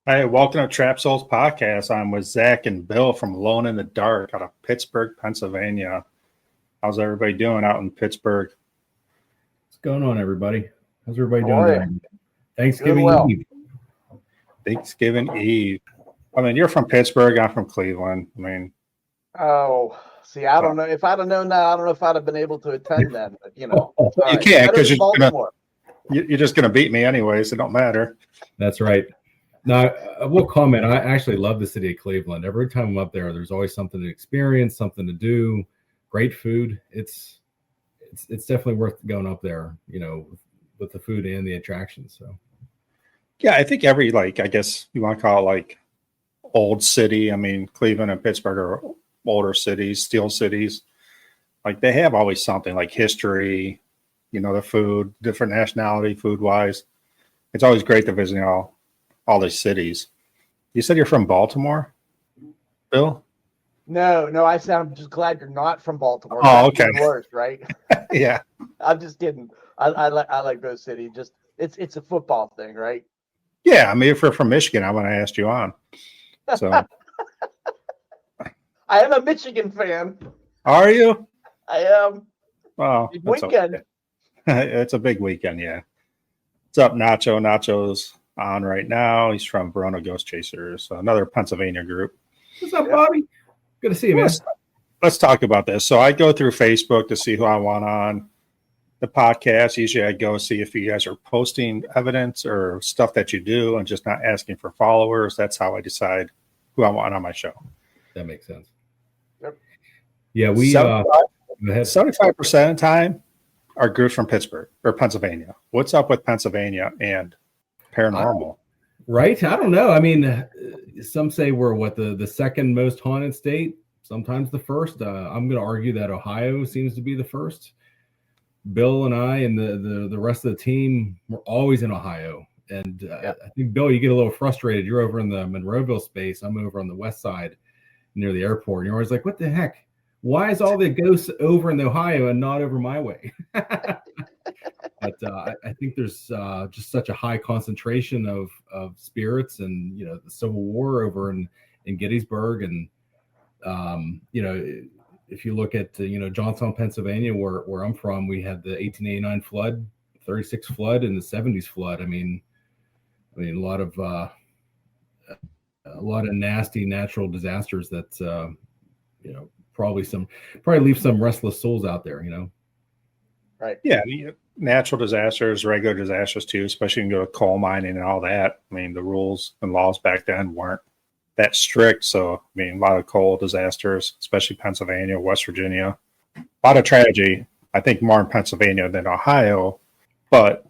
Hi, welcome to Trap Souls Podcast. I'm with Zach and Bill from Alone in the Dark out of Pittsburgh, Pennsylvania. How's everybody doing out in Pittsburgh? What's going on, everybody? How's everybody How doing are today? Thanksgiving well. Eve. Thanksgiving Eve. I mean, you're from Pittsburgh. I'm from Cleveland. I mean, Oh, see, I don't know. If I'd have known that, I don't know if I'd have been able to attend then. But you sorry. can't because Better you're just gonna beat me anyway, so it don't matter. That's right. Now, I will comment. I actually love the city of Cleveland. Every time I'm up there, there's always something to experience, something to do. Great food. It's definitely worth going up there. With the food and the attractions. So, Yeah, I think every I guess you want to call it old city. I mean, Cleveland and Pittsburgh are older cities, steel cities. They have always something like history. The food, different nationality, food wise. It's always great to visit all these cities. You said you're from Baltimore, Bill? No. I said I'm just glad you're not from Baltimore. Oh, okay. Worse, right? Yeah. I'm just kidding. I like both cities. Just it's a football thing, right? Yeah. I mean, if you're from Michigan, I want to ask you on. So, I am a Michigan fan. Are you? I am. Well, Big weekend. Okay. It's a big weekend. Yeah. What's up, Nacho? Nacho's on right now. He's from Verona Ghost Chasers, another Pennsylvania group. What's up, Bobby? Good to see you, man. Let's talk about this. So I go through Facebook to see who I want on the podcast. Usually I go see if you guys are posting evidence or stuff that you do and just not asking for followers. That's how I decide who I want on my show. That makes sense. Yep. Yeah, we 75% of the time are groups from Pittsburgh or Pennsylvania. What's up with Pennsylvania and paranormal? Right? I don't know. I mean, some say we're the second most haunted state, sometimes the first. I'm going to argue that Ohio seems to be the first. Bill and I and the rest of the team, we're always in Ohio. And I think, Bill, you get a little frustrated. You're over in the Monroeville space. I'm over on the west side near the airport. And you're always like, what the heck? Why is all the ghosts over in Ohio and not over my way? But I think there's just such a high concentration of spirits and, the Civil War over in Gettysburg. And, if you look at, Johnstown, Pennsylvania, where I'm from, we had the 1889 flood, 36 flood, and the 70s flood. I mean, a lot of nasty natural disasters that, probably leave some restless souls out there, Right. Yeah. Natural disasters, regular disasters too, especially when you go to coal mining and all that. I mean, the rules and laws back then weren't that strict. So, I mean, a lot of coal disasters, especially Pennsylvania, West Virginia, a lot of tragedy. I think more in Pennsylvania than Ohio, but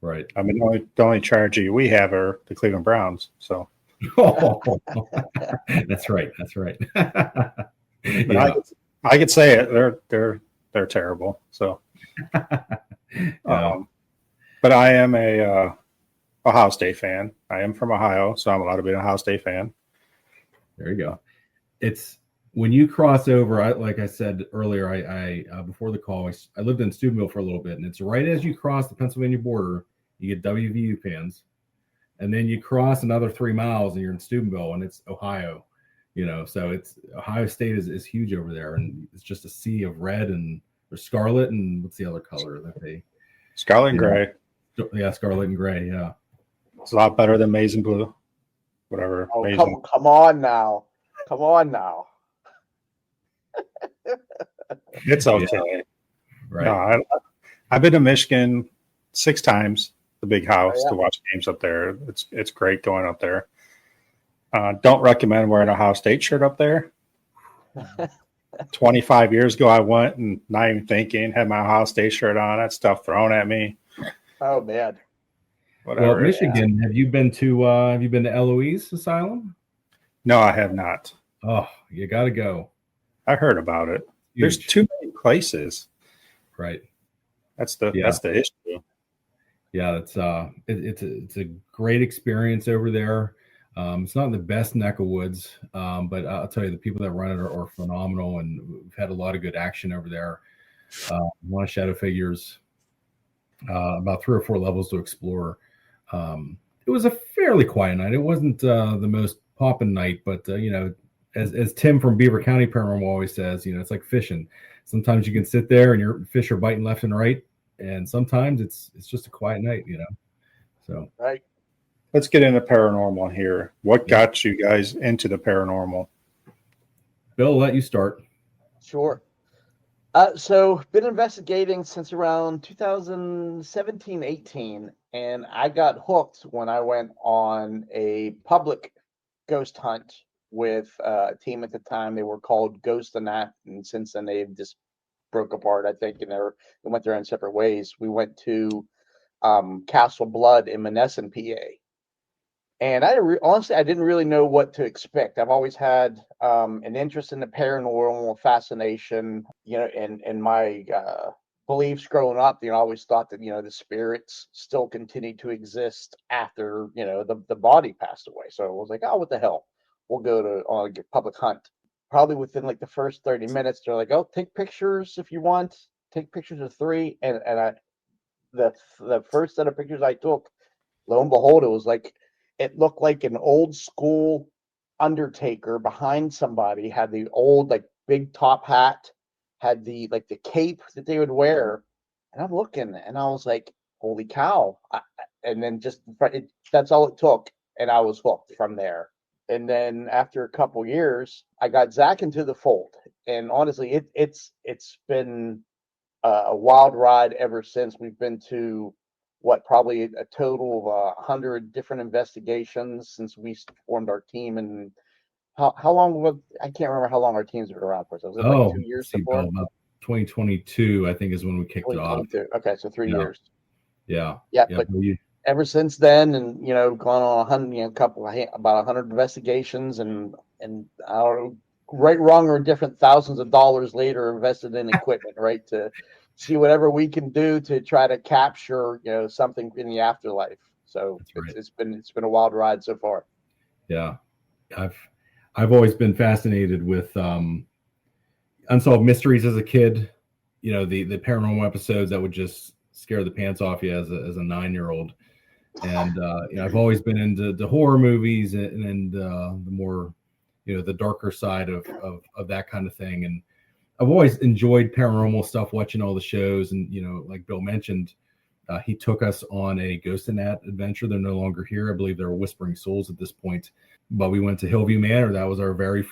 right. I mean, the only tragedy we have are the Cleveland Browns. So, that's right. That's right. Yeah. I could say it. They're terrible. So, but I am a Ohio State fan. I am from Ohio, so I'm allowed to be an Ohio State fan. There you go. It's when you cross over. Like I said earlier, I before the call, I lived in Steubenville for a little bit, and it's right as you cross the Pennsylvania border, you get WVU fans, and then you cross another 3 miles, and you're in Steubenville, and it's Ohio. So it's Ohio State is huge over there, and it's just a sea of red and or scarlet, and what's the other color that they? Scarlet and gray. Yeah, scarlet and gray. Yeah, it's a lot better than maize and blue. Whatever. Oh, come on now. It's okay. Yeah. Right. No, I've been to Michigan 6 times. The big house to watch games up there. It's great going up there. Don't recommend wearing a Ohio State shirt up there. 25 years ago, I went and not even thinking, had my Ohio State shirt on, that stuff thrown at me. Oh man. Whatever. Well, Michigan, have you been to Eloise Asylum? No, I have not. Oh, you got to go. I heard about it. Huge. There's too many places. Right. That's the issue. Yeah, it's a great experience over there. It's not in the best neck of woods, but I'll tell you, the people that run it are phenomenal, and we've had a lot of good action over there. A lot of shadow figures, about 3 or 4 levels to explore. it was a fairly quiet night. It wasn't the most poppin' night, but as Tim from Beaver County Paranormal always says, it's like fishing. Sometimes you can sit there and your fish are biting left and right, and sometimes it's just a quiet night, So Right. Let's get into paranormal here. What got you guys into the paranormal? Bill, I'll let you start. Sure. So been investigating since around 2017, 18, and I got hooked when I went on a public ghost hunt with a team at the time. They were called Ghost and That, and since then they've just broke apart, I think, and they went their own separate ways. We went to Castle Blood in Monessen, PA. And honestly, I didn't really know what to expect. I've always had an interest in the paranormal, fascination, and my beliefs growing up. I always thought that the spirits still continued to exist after the body passed away. So I was like, oh, what the hell? We'll go on a public hunt. Probably within like the first 30 minutes, they're like, oh, take pictures if you want. Take pictures of 3. And the first set of pictures I took, lo and behold, it looked like an old school undertaker behind somebody, had the old like big top hat, had the cape that they would wear, and I'm looking and I was like, holy cow. And then that's all it took, and I was hooked from there. And then after a couple years, I got Zach into the fold, and honestly, it's been a wild ride ever since. We've been to probably a total of 100 different investigations since we formed our team. And how long I can't remember how long our teams were around for. So was it like 2 years before? About 2022, I think, is when we kicked it off. Okay, so 3 years. Yeah. But ever since then, and gone on 100, about 100 investigations, and I don't know, right, wrong, or different, thousands of dollars later invested in equipment, right, to see whatever we can do to try to capture something in the afterlife. So it's been a wild ride so far. Yeah, I've always been fascinated with unsolved mysteries as a kid. The paranormal episodes that would just scare the pants off you as a 9-year-old. And I've always been into the horror movies and the more the darker side of that kind of thing. And I've always enjoyed paranormal stuff, watching all the shows. And like Bill mentioned, he took us on a Ghost and That adventure. They're no longer here. I believe they're Whispering Souls at this point. But we went to Hillview Manor. That was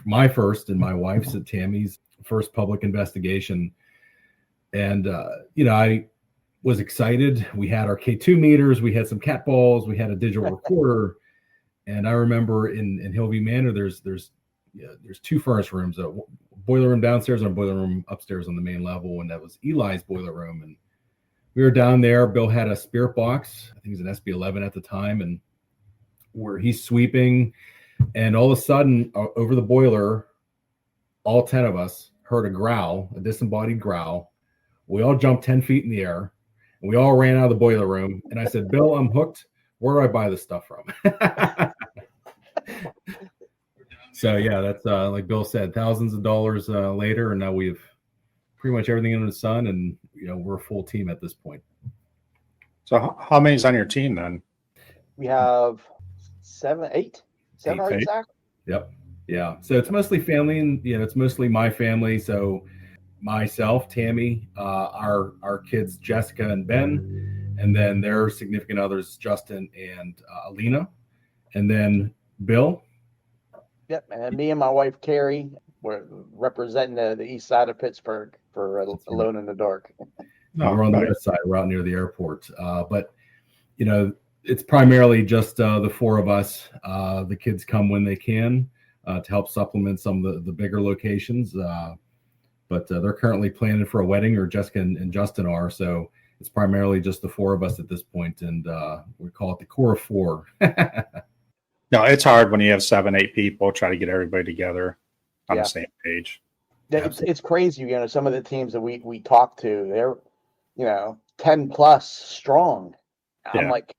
my first and my wife's, Tammy's first public investigation. And I was excited. We had our K2 meters. We had some cat balls. We had a digital recorder. And I remember in Hillview Manor, there's 2 furnace rooms, a boiler room downstairs and a boiler room upstairs on the main level. And that was Eli's boiler room. And we were down there. Bill had a spirit box. I think it was an SB11 at the time. And where he's sweeping, and all of a sudden over the boiler, all 10 of us heard a disembodied growl. We all jumped 10 feet in the air. And we all ran out of the boiler room. And I said, Bill, I'm hooked. Where do I buy this stuff from? So yeah, that's like Bill said, thousands of dollars later, and now we've pretty much everything under the sun, and we're a full team at this point. So how many's on your team then? We have 8 exactly. Yep. Yeah. So it's mostly family, and it's mostly my family. So myself, Tammy, our kids Jessica and Ben, and then their significant others Justin and Alina, and then Bill. Yep, and me and my wife Carrie were representing the east side of Pittsburgh for Alone in the Dark. We're on the west side. We're out near the airport. But it's primarily just the 4 of us. The kids come when they can to help supplement some of the bigger locations. But they're currently planning for a wedding, or Jessica and Justin are. So it's primarily just the 4 of us at this point, and we call it the core of 4. No, it's hard when you have 7, 8 people, try to get everybody together on the same page. It's crazy. Some of the teams that we talk to, they're 10 plus strong. I'm like,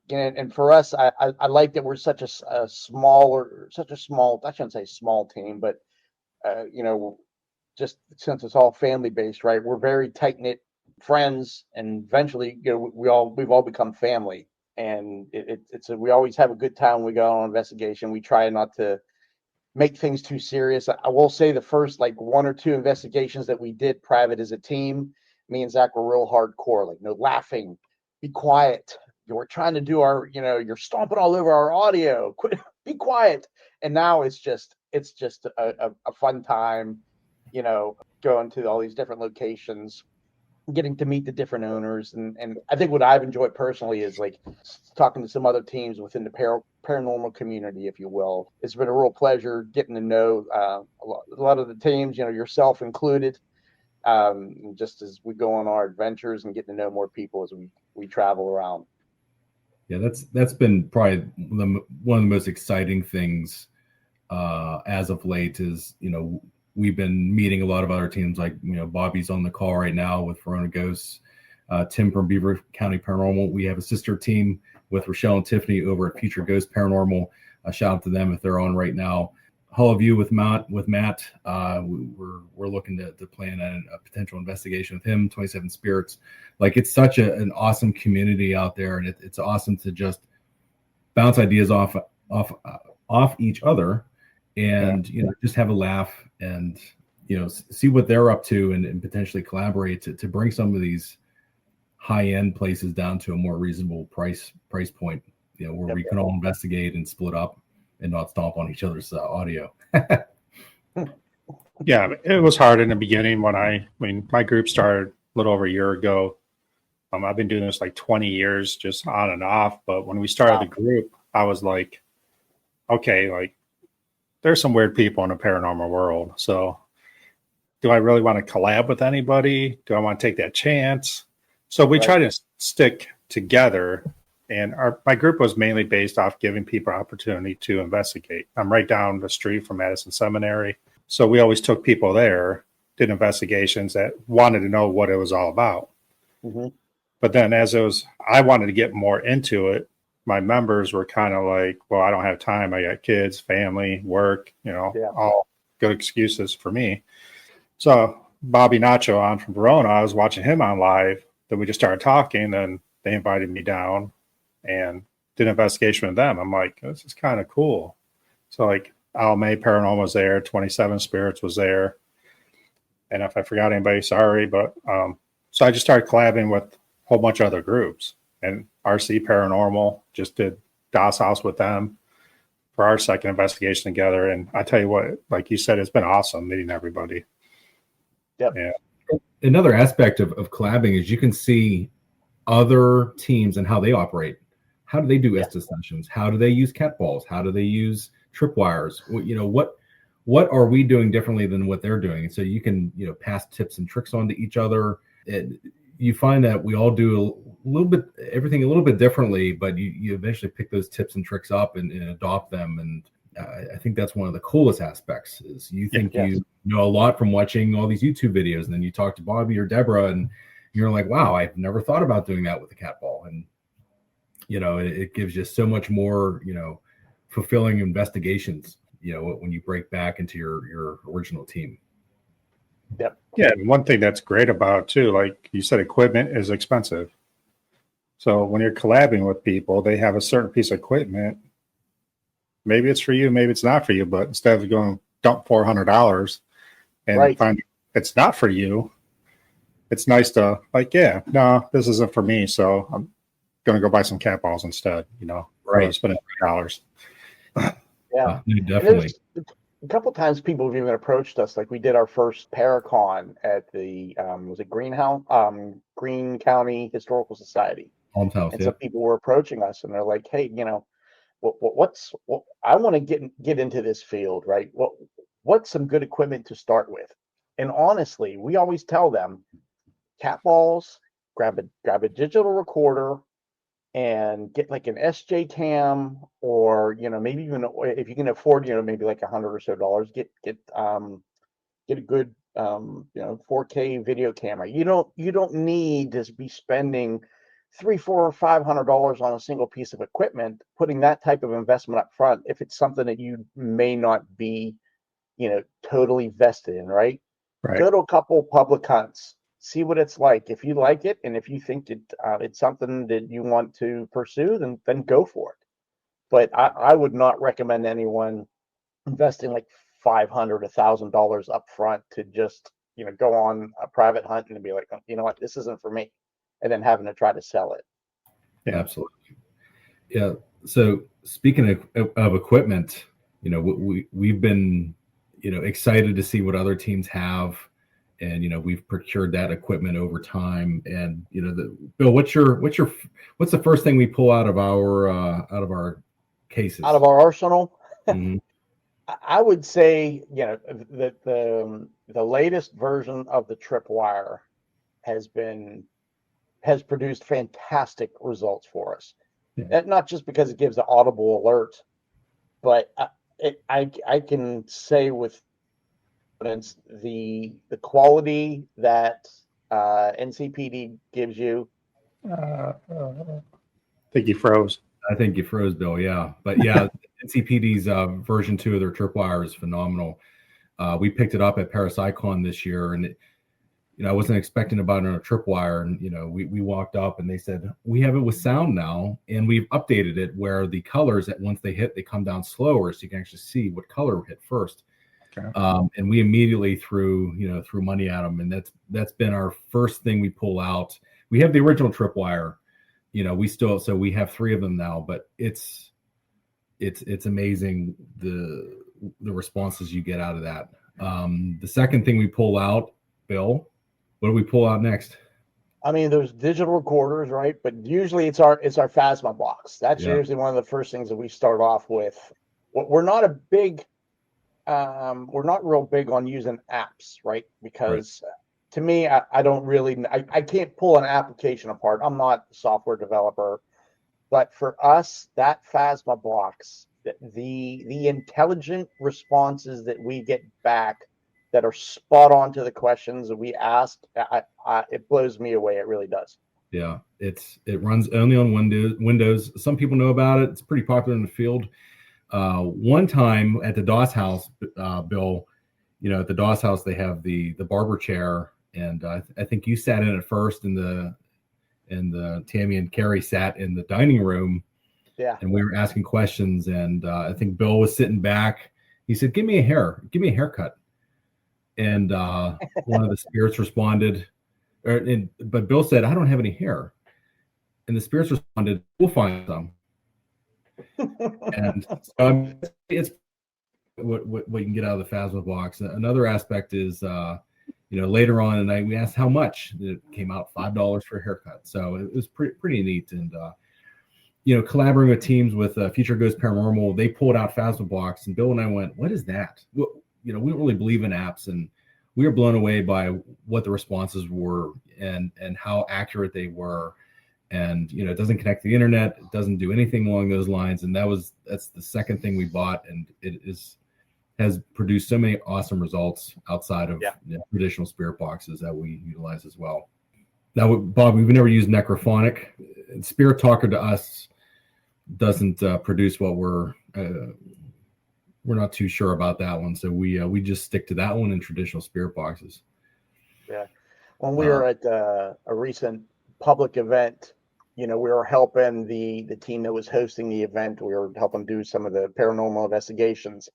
and for us, I like that we're such a small, I shouldn't say small team, but just since it's all family based, right? We're very tight knit friends, and eventually, we've all become family. and we always have a good time when we go on investigation. We try not to make things too serious. I will say the first like 1 or 2 investigations that we did private as a team, me and Zach were real hardcore, like no laughing, be quiet. We're trying to do our, you're stomping all over our audio. Quit, be quiet. And now it's just a fun time, going to all these different locations, getting to meet the different owners. And I think what I've enjoyed personally is like talking to some other teams within the paranormal community, if you will. It's been a real pleasure getting to know a lot of the teams, yourself included, just as we go on our adventures and getting to know more people as we travel around. Yeah, that's been probably one of the most exciting things as of late is, we've been meeting a lot of other teams, like, Bobby's on the call right now with Verona Ghosts, Tim from Beaver County Paranormal. We have a sister team with Rochelle and Tiffany over at Future Ghost Paranormal. Shout out to them if they're on right now. Hall of View with Matt. We're looking to plan a potential investigation with him. 27 Spirits. Like, it's such an awesome community out there, and it's awesome to just bounce ideas off each other, and just have a laugh and see what they're up to, and potentially collaborate to bring some of these high-end places down to a more reasonable price point, where we can all investigate and split up and not stomp on each other's audio. Yeah, it was hard in the beginning when my group started a little over a year ago. I've been doing this like 20 years, just on and off. But when we started the group, I was like, okay, like, there's some weird people in the paranormal world. So do I really want to collab with anybody? Do I want to take that chance? So we try to stick together. And my group was mainly based off giving people opportunity to investigate. I'm right down the street from Madison Seminary. So we always took people there, did investigations that wanted to know what it was all about. Mm-hmm. But then I wanted to get more into it. My members were kind of like, well, I don't have time. I got kids, family, work, all good excuses for me. So Bobby Nacho on from Verona, I was watching him on live. Then we just started talking, and they invited me down and did an investigation with them. I'm like, this is kind of cool. So like Al May Paranormal was there, 27 Spirits was there. And if I forgot anybody, sorry. But so I just started collabing with a whole bunch of other groups. And RC Paranormal just did DOS House with them for our second investigation together. And I tell you what, like you said, it's been awesome meeting everybody. Yep. Yeah. Another aspect of collabing is you can see other teams and how they operate. How do they do Estes sessions? How do they use cat balls? How do they use tripwires? What are we doing differently than what they're doing? And so you can, pass tips and tricks on to each other. You find that we all do everything a little bit differently, but you eventually pick those tips and tricks up and adopt them. And I think that's one of the coolest aspects is you think you know a lot from watching all these YouTube videos, and then you talk to Bobby or Deborah and you're like, wow, I've never thought about doing that with a cat ball. And, it gives you so much more, fulfilling investigations, when you break back into your original team. Yep. Yeah. And one thing that's great about it too, like you said, equipment is expensive. So when you're collabing with people, they have a certain piece of equipment. Maybe it's for you, maybe it's not for you, but instead of going dump $400 and find it's not for you, it's nice to like, no, this isn't for me. So I'm going to go buy some cat balls instead, rather spending $3. Yeah, definitely. A couple of times people have even approached us, like we did our first Paracon at the was it Greene County Historical Society. Alms House, and some people were approaching us and they're like, hey, I want to get into this field, right? What's some good equipment to start with? And honestly, we always tell them, cat balls, grab a digital recorder and get like an SJ cam, or maybe even if you can afford maybe like $100 or so, get a good 4K video camera. You don't need to be spending $300, $400, or $500 on a single piece of equipment, putting that type of investment up front if it's something that you may not be totally vested in, right? Go to a couple public hunts, see what it's like. If you like it, and if you think that it's something that you want to pursue, then go for it. But I would not recommend anyone investing like $500, $1,000 up front to just go on a private hunt and be like, you know what, this isn't for me, and then having to try to sell it. Yeah, absolutely. Yeah. So speaking of equipment, we've been excited to see what other teams have, and we've procured that equipment over time. And Bill, what's the first thing we pull out of our cases, out of our arsenal? Mm-hmm. I would say that the latest version of the Tripwire has produced fantastic results for us. Yeah. Not just because it gives an audible alert, but I can say with confidence the quality that NCPD gives you. I think you froze. I think you froze, Bill. Yeah, but yeah, NCPD's version 2 of their Tripwire is phenomenal. We picked it up at Paris Icon this year, and I wasn't expecting about it on a Tripwire, and we walked up and they said we have it with sound now, and we've updated it where the colors that once they hit, they come down slower, so you can actually see what color hit first. Okay. And we immediately threw money at them, and that's been our first thing we pull out. We have the original Tripwire. We have 3 of them now, but it's amazing the responses you get out of that. The second thing we pull out, Bill, what do we pull out next? I mean, there's digital recorders, right? But usually it's our Phasma box. That's usually one of the first things that we start off with. We're not real big on using apps, right? Because to me, I don't really, I can't pull an application apart. I'm not a software developer, but for us, that Phasma box, the intelligent responses that we get back that are spot on to the questions that we asked, it blows me away. It really does. Yeah, it runs only on Windows. Some people know about it. It's pretty popular in the field. One time at the DOS house, Bill, at the DOS house, they have the barber chair. And I think you sat in it first, and the Tammy and Carrie sat in the dining room. Yeah. And we were asking questions, and I think Bill was sitting back. He said, give me a haircut. And one of the spirits responded, but Bill said, I don't have any hair. And the spirits responded, we'll find some. And so it's what you can get out of the Phasma box. Another aspect is, later on in the night, we asked how much. It came out $5 for a haircut. So it was pretty neat. And, collaborating with teams with Future Ghost Paranormal, they pulled out Phasma box, and Bill and I went, what is that? Well, we don't really believe in apps, and we were blown away by what the responses were and how accurate they were. And, it doesn't connect to the internet. It doesn't do anything along those lines. And that's the second thing we bought. And it has produced so many awesome results outside of traditional spirit boxes that we utilize as well. Now, Bob, we've never used Necrophonic. Spirit Talker to us doesn't produce what we're not too sure about that one. So we just stick to that one in traditional spirit boxes. Yeah. When we were at a recent public event, we were helping the team that was hosting the event. We were helping do some of the paranormal investigations.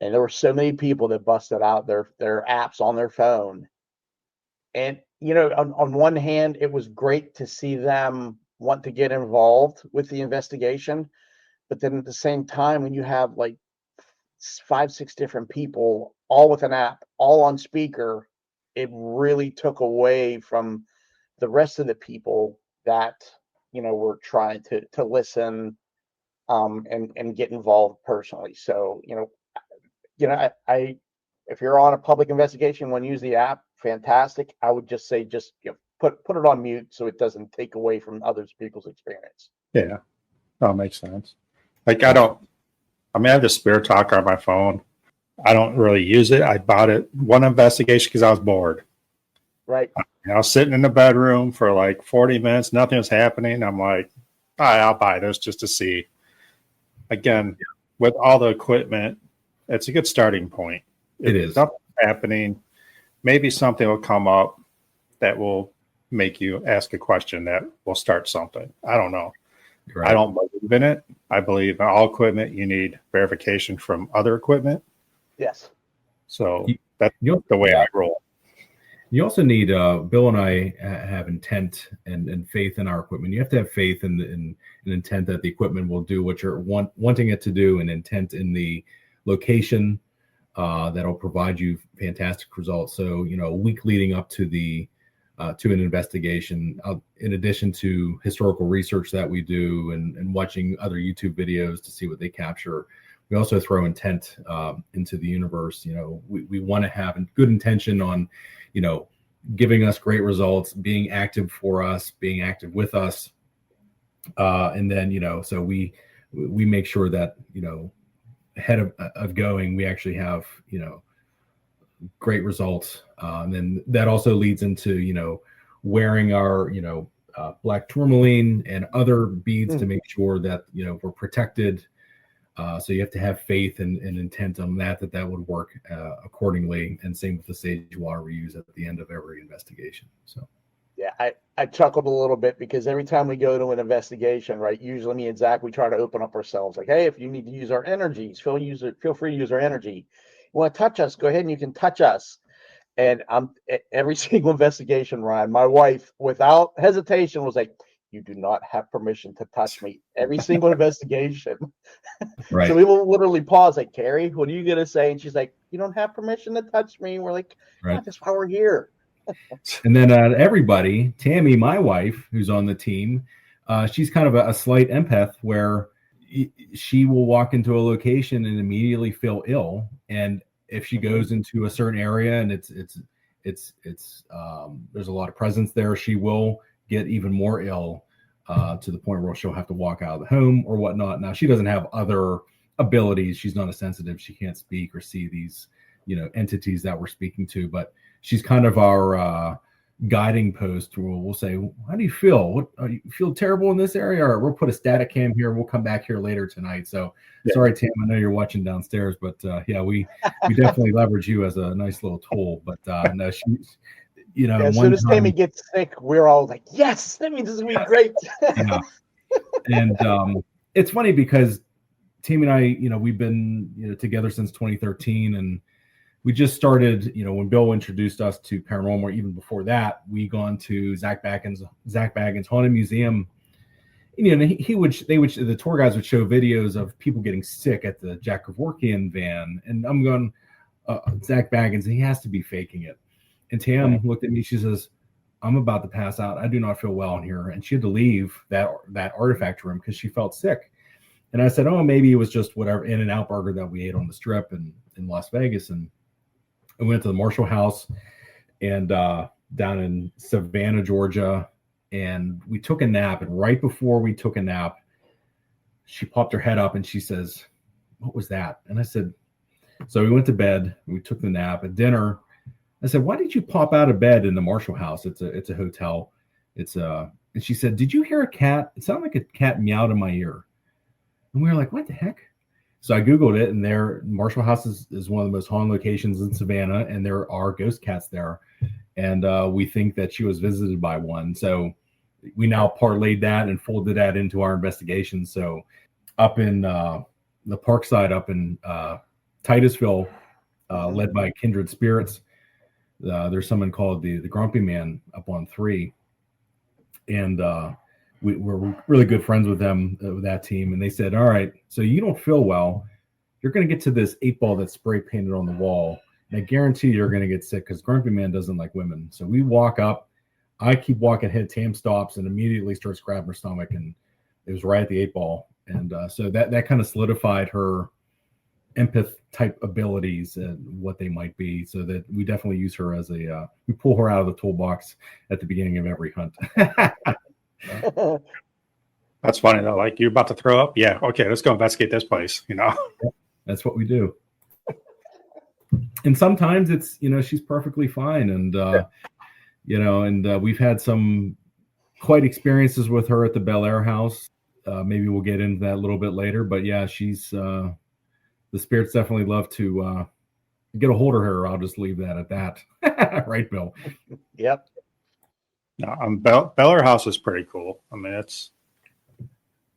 And there were so many people that busted out their apps on their phone. And, on one hand, it was great to see them want to get involved with the investigation. But then at the same time, when you have like 5-6 different people, all with an app, all on speaker, it really took away from the rest of the people that, were trying to listen and get involved personally. So, if you're on a public investigation, when you use the app, fantastic. I would just say, put it on mute so it doesn't take away from other people's experience. Yeah, that makes sense. Like I have the Spirit Talker on my phone. I don't really use it. I bought it one investigation because I was bored. Right. I was sitting in the bedroom for like 40 minutes. Nothing was happening. I'm like, all right, I'll buy this just to see. Again, with all the equipment, it's a good starting point. It is. Something's happening. Maybe something will come up. that will make you ask a question that will start something. I don't know. Right. I don't believe in it. I believe in all equipment, you need verification from other equipment. Yes. So You- that's the way yeah. I roll. You also need, Bill and I have intent and faith in our equipment. You have to have faith in intent that the equipment will do what you're wanting it to do, and intent in the location that'll provide you fantastic results. So, a week leading up to to an investigation, in addition to historical research that we do and watching other YouTube videos to see what they capture, we also throw intent into the universe. We want to have good intention on, giving us great results, being active for us, being active with us. And then, so we make sure that, ahead of going, we actually have, great results. And then that also leads into, wearing our, black tourmaline and other beads to make sure that, we're protected. So you have to have faith and intent on that would work accordingly. And same with the sage water we use at the end of every investigation. So. Yeah, I chuckled a little bit because every time we go to an investigation, right, usually me and Zach, we try to open up ourselves like, hey, if you need to use our energies, feel free to use our energy. You want to touch us, go ahead and you can touch us. And every single investigation, Ryan, my wife, without hesitation, was like, you do not have permission to touch me. Every single investigation. Right. So we will literally pause like, Carrie, what are you going to say? And she's like, you don't have permission to touch me. And we're like, right. oh, that's why we're here. And then everybody, Tammy, my wife, who's on the team, she's kind of a slight empath where she will walk into a location and immediately feel ill. And if she goes into a certain area and it's there's a lot of presence there, she will get even more ill to the point where she'll have to walk out of the home or whatnot. Now, she doesn't have other abilities. She's not a sensitive. She can't speak or see these, entities that we're speaking to, but she's kind of our guiding post where we'll say, how do you feel? You feel terrible in this area? Or we'll put a static cam here. We'll come back here later tonight. So sorry, Tam, I know you're watching downstairs, but we definitely leverage you as a nice little tool. But no, she's, as soon as Tammy gets sick, we're all like, yes, that means this is going to be great. Yeah. And it's funny because Tammy and I, we've been, together since 2013, and we just started, when Bill introduced us to paranormal. Even before that, we gone to Zach Baggins Haunted Museum. The tour guides would show videos of people getting sick at the Jack Kevorkian van, and I'm going, Zach Baggins, he has to be faking it. And Tam looked at me. She says, I'm about to pass out. I do not feel well in here. And she had to leave that artifact room because she felt sick. And I said, oh, maybe it was just whatever In-N-Out burger that we ate on the Strip in Las Vegas. And I went to the Marshall House and down in Savannah, Georgia. And we took a nap. And right before we took a nap, she popped her head up and she says, what was that? And I said, so we went to bed. We took the nap. At dinner, I said, why did you pop out of bed in the Marshall House? It's a hotel. And she said, did you hear a cat? It sounded like a cat meowed in my ear. And we were like, what the heck? So I Googled it, and Marshall House is one of the most haunted locations in Savannah, and there are ghost cats there. And we think that she was visited by one. So we now parlayed that and folded that into our investigation. So up in the park side, up in Titusville, led by Kindred Spirits, there's someone called the Grumpy Man up on 3. And we're really good friends with them, with that team. And they said, all right, so you don't feel well. You're going to get to this 8-ball that's spray painted on the wall. And I guarantee you're going to get sick because Grumpy Man doesn't like women. So we walk up. I keep walking ahead. Tam stops and immediately starts grabbing her stomach. And it was right at the 8-ball. And so that kind of solidified her empath type abilities and what they might be. So that we definitely use her as we pull her out of the toolbox at the beginning of every hunt. That's funny though. Like, you're about to throw up. Yeah. Okay. Let's go investigate this place. That's what we do. And sometimes it's, she's perfectly fine. And, we've had some quite experiences with her at the Bel Air house. Maybe we'll get into that a little bit later, but yeah, she's, the spirits definitely love to, get a hold of her. I'll just leave that at that. Right, Bill? Yep. No, Bel Air House is pretty cool. I mean,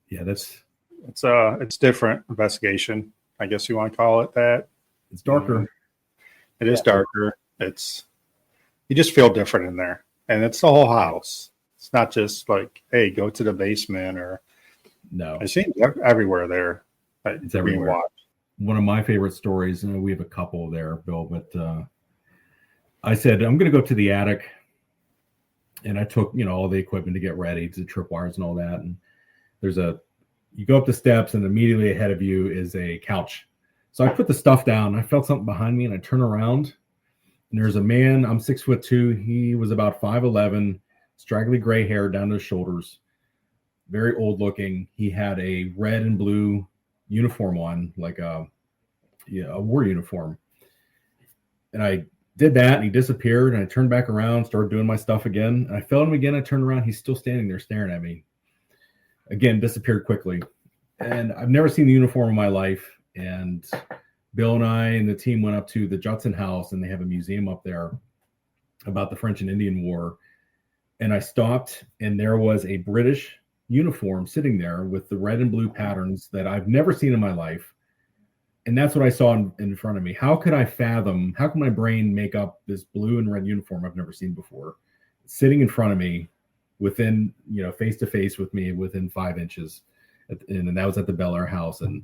Yeah, it's different investigation. I guess you want to call it that. it's darker. It is Yeah. darker. You just feel different in there, and it's the whole house. It's not just like, hey, go to the basement, or No, it seems everywhere there. It's everywhere. Watched. One of my favorite stories, and we have a couple there, Bill, but I said, I'm going to go to the attic. And I took, all the equipment to get ready, the tripwires and all that. And you go up the steps, and immediately ahead of you is a couch. So I put the stuff down. I felt something behind me, and I turn around, and there's a man. I'm 6'2". He was about 5'11", straggly gray hair down to his shoulders, very old looking. He had a red and blue uniform on, like a war uniform. And I did that, and he disappeared, and I turned back around, started doing my stuff again, and I felt him again. I turned around, he's still standing there staring at me. Again, disappeared quickly. And I've never seen the uniform in my life. And Bill and I and the team went up to the Judson House, and they have a museum up there about the French and Indian War. And I stopped, and there was a British uniform sitting there with the red and blue patterns that I've never seen in my life. And that's what I saw in front of me. How could my brain make up this blue and red uniform I've never seen before, sitting in front of me, within, face to face with me, within 5 inches, and that was at the Bel Air House. And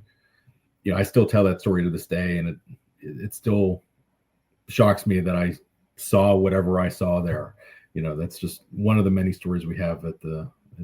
I still tell that story to this day, and it still shocks me that I saw whatever I saw there. That's just one of the many stories we have at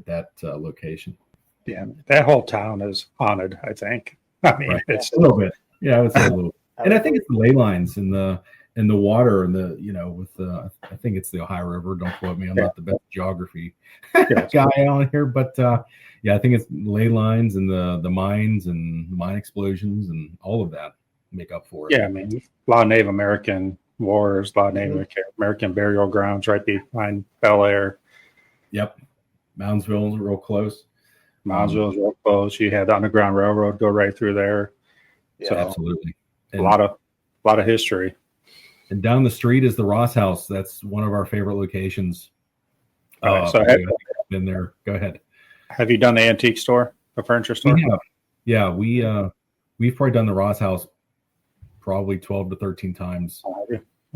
that location. Yeah, that whole town is haunted, I think. I mean, Right. it's A little bit. Yeah, I would say a little. And I think it's the ley lines in the water, and I think it's the Ohio River. Don't quote me. I'm not the best geography guy on here, but I think it's ley lines and the mines and mine explosions and all of that make up for it. Yeah, I mean, a lot of Native American wars, a lot of Native American burial grounds right behind Bel Air. Yep. Moundsville is real close. Moundsville is real close. You had the Underground Railroad go right through there. Yeah, So absolutely. And a lot of history. And down the street is the Ross House. That's one of our favorite locations. So I've been there. Go ahead. Have you done the antique store, the furniture store? Yeah, we've probably done the Ross House probably 12 to 13 times.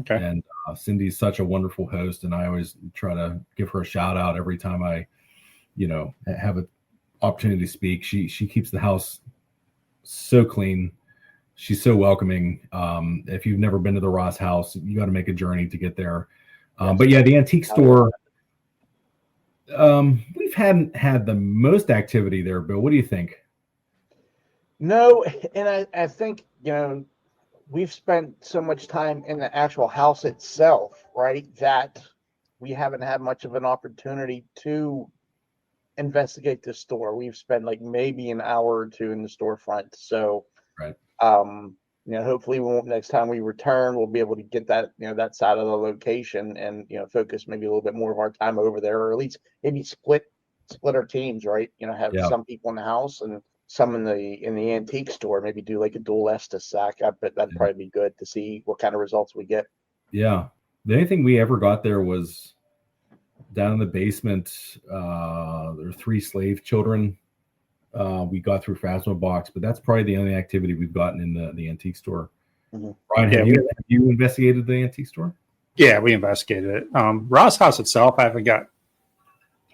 Okay. And Cindy's such a wonderful host, and I always try to give her a shout out every time I, have an opportunity to speak. She keeps the house so clean. She's so welcoming. If you've never been to the Ross House, you got to make a journey to get there. But yeah, the antique store, we've had the most activity there, Bill. What do you think? No, and I think, we've spent so much time in the actual house itself, right, that we haven't had much of an opportunity to investigate the store. We've spent like maybe an hour or two in the storefront. So, right. Hopefully next time we return, we'll be able to get that, that side of the location and, focus maybe a little bit more of our time over there, or at least maybe split our teams, right? Have some people in the house and some in the antique store, maybe do like a dual Estes sack. I bet that'd probably be good to see what kind of results we get. Yeah. The only thing we ever got there was down in the basement. There were 3 slave children. We got through Phasma Box, but that's probably the only activity we've gotten in the antique store. Mm-hmm. Brian, have you investigated the antique store? Yeah, we investigated it. Ross House itself, I haven't got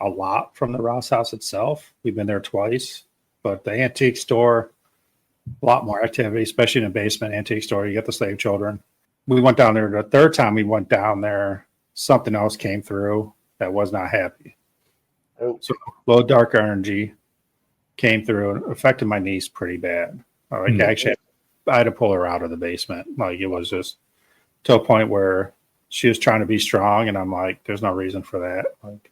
a lot from the Ross House itself. We've been there twice, but the antique store, a lot more activity, especially in the basement antique store. You get the slave children. We went down there the third time we went down there. Something else came through that was not happy. Oh. So low dark energy came through and affected my niece pretty bad. Actually, I had to pull her out of the basement. Like, it was just to a point where she was trying to be strong, and I'm like, there's no reason for that. Like,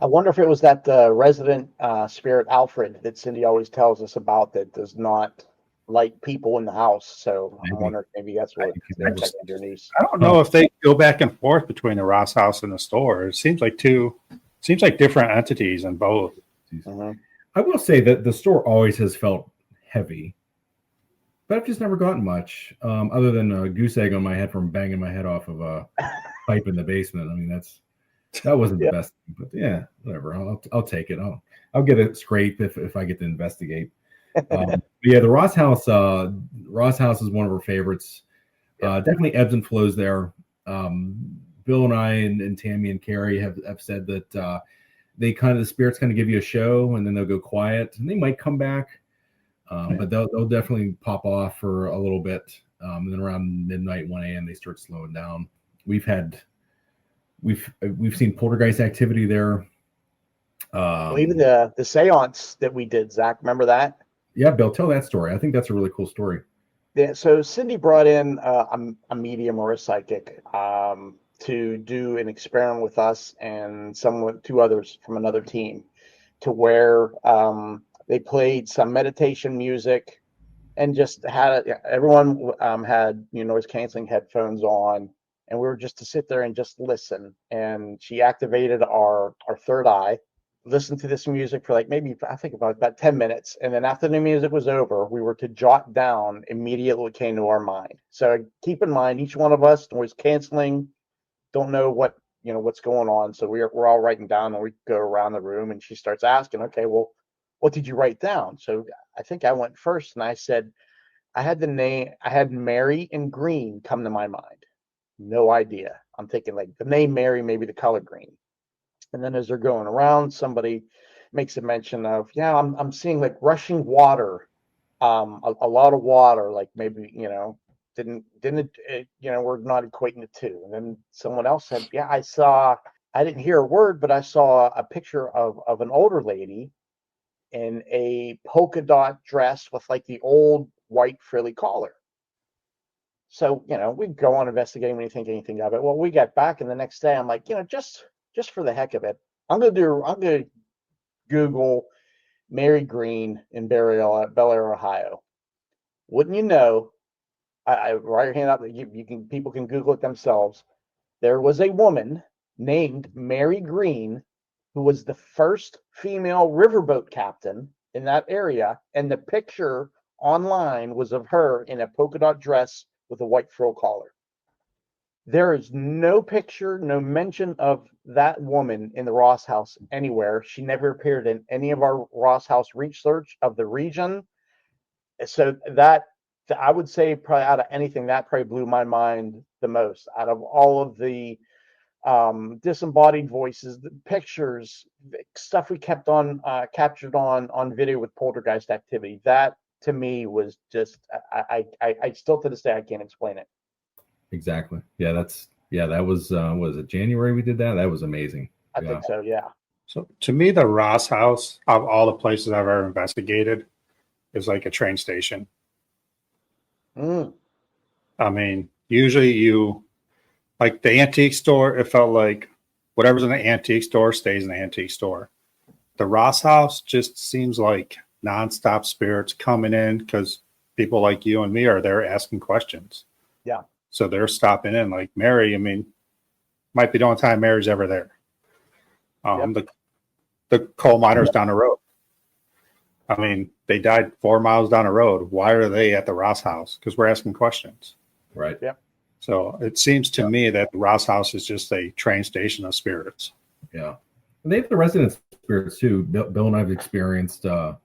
I wonder if it was that resident spirit Alfred that Cindy always tells us about that does not like people in the house. So I'm wondering maybe that's what affected your niece. I don't know if they go back and forth between the Ross House and the store. It seems like different entities in both. Mm-hmm. I will say that the store always has felt heavy, but I've just never gotten much other than a goose egg on my head from banging my head off of a pipe in the basement. I mean, that's That wasn't the Yeah. best, but yeah, whatever. I'll take it. I'll get a scrape if I get to investigate. But yeah, the Ross House. Ross House is one of our favorites. Definitely ebbs and flows there. Bill and I and Tammy and Carrie have said that they the spirits kind of give you a show and then they'll go quiet and they might come back, but they'll definitely pop off for a little bit. And then around midnight, 1 a.m., they start slowing down. We've seen poltergeist activity there. Well, even the seance that we did, Zach, remember that? Yeah, Bill, tell that story. I think that's a really cool story. Yeah, so Cindy brought in a medium or a psychic to do an experiment with us and two others from another team, to where they played some meditation music and just everyone had noise canceling headphones on, and we were just to sit there and just listen. And she activated our third eye, listened to this music for like maybe I think about 10 minutes, and then after the music was over, we were to jot down immediately what came to our mind. So keep in mind, each one of us noise canceling, don't know what's going on, so we're all writing down, and we go around the room, and she starts asking, okay, well, what did you write down? So I think I went first, and I said I had Mary and green come to my mind. No idea. I'm thinking like the name Mary, maybe the color green. And then as they're going around, somebody makes a mention of, I'm seeing like rushing water, a lot of water, like maybe, didn't we're not equating the two. And then someone else said, I didn't hear a word, but I saw a picture of an older lady in a polka dot dress with like the old white frilly collar. So, we go on investigating when you think anything of it. Well, we got back, and the next day I'm like, just for the heck of it, I'm gonna Google Mary Green in Bel Air, Ohio. Wouldn't you know? I write your hand up. People can Google it themselves. There was a woman named Mary Green who was the first female riverboat captain in that area, and the picture online was of her in a polka dot dress with a white frill collar. There is no picture, no mention of that woman in the Ross House anywhere. She never appeared in any of our Ross House research of the region. So that, I would say, probably out of anything, that probably blew my mind the most. Out of all of the disembodied voices, the pictures, the stuff we kept on captured on video with poltergeist activity, that to me was just, I still to this day I can't explain it. Exactly. Yeah, that was it January we did that? That was amazing. I think so, yeah. So to me, the Ross House, of all the places I've ever investigated, is like a train station. I mean, usually like the antique store, it felt like whatever's in the antique store stays in the antique store. The Ross House just seems like nonstop spirits coming in because people like you and me are there asking questions. Yeah. So they're stopping in. Like Mary, I mean, might be the only time Mary's ever there. The coal miners down the road. I mean, they died 4 miles down the road. Why are they at the Ross House? Because we're asking questions. Right. Yeah. So it seems to me that the Ross House is just a train station of spirits. Yeah. And they have the resident spirits too. Bill and I have experienced the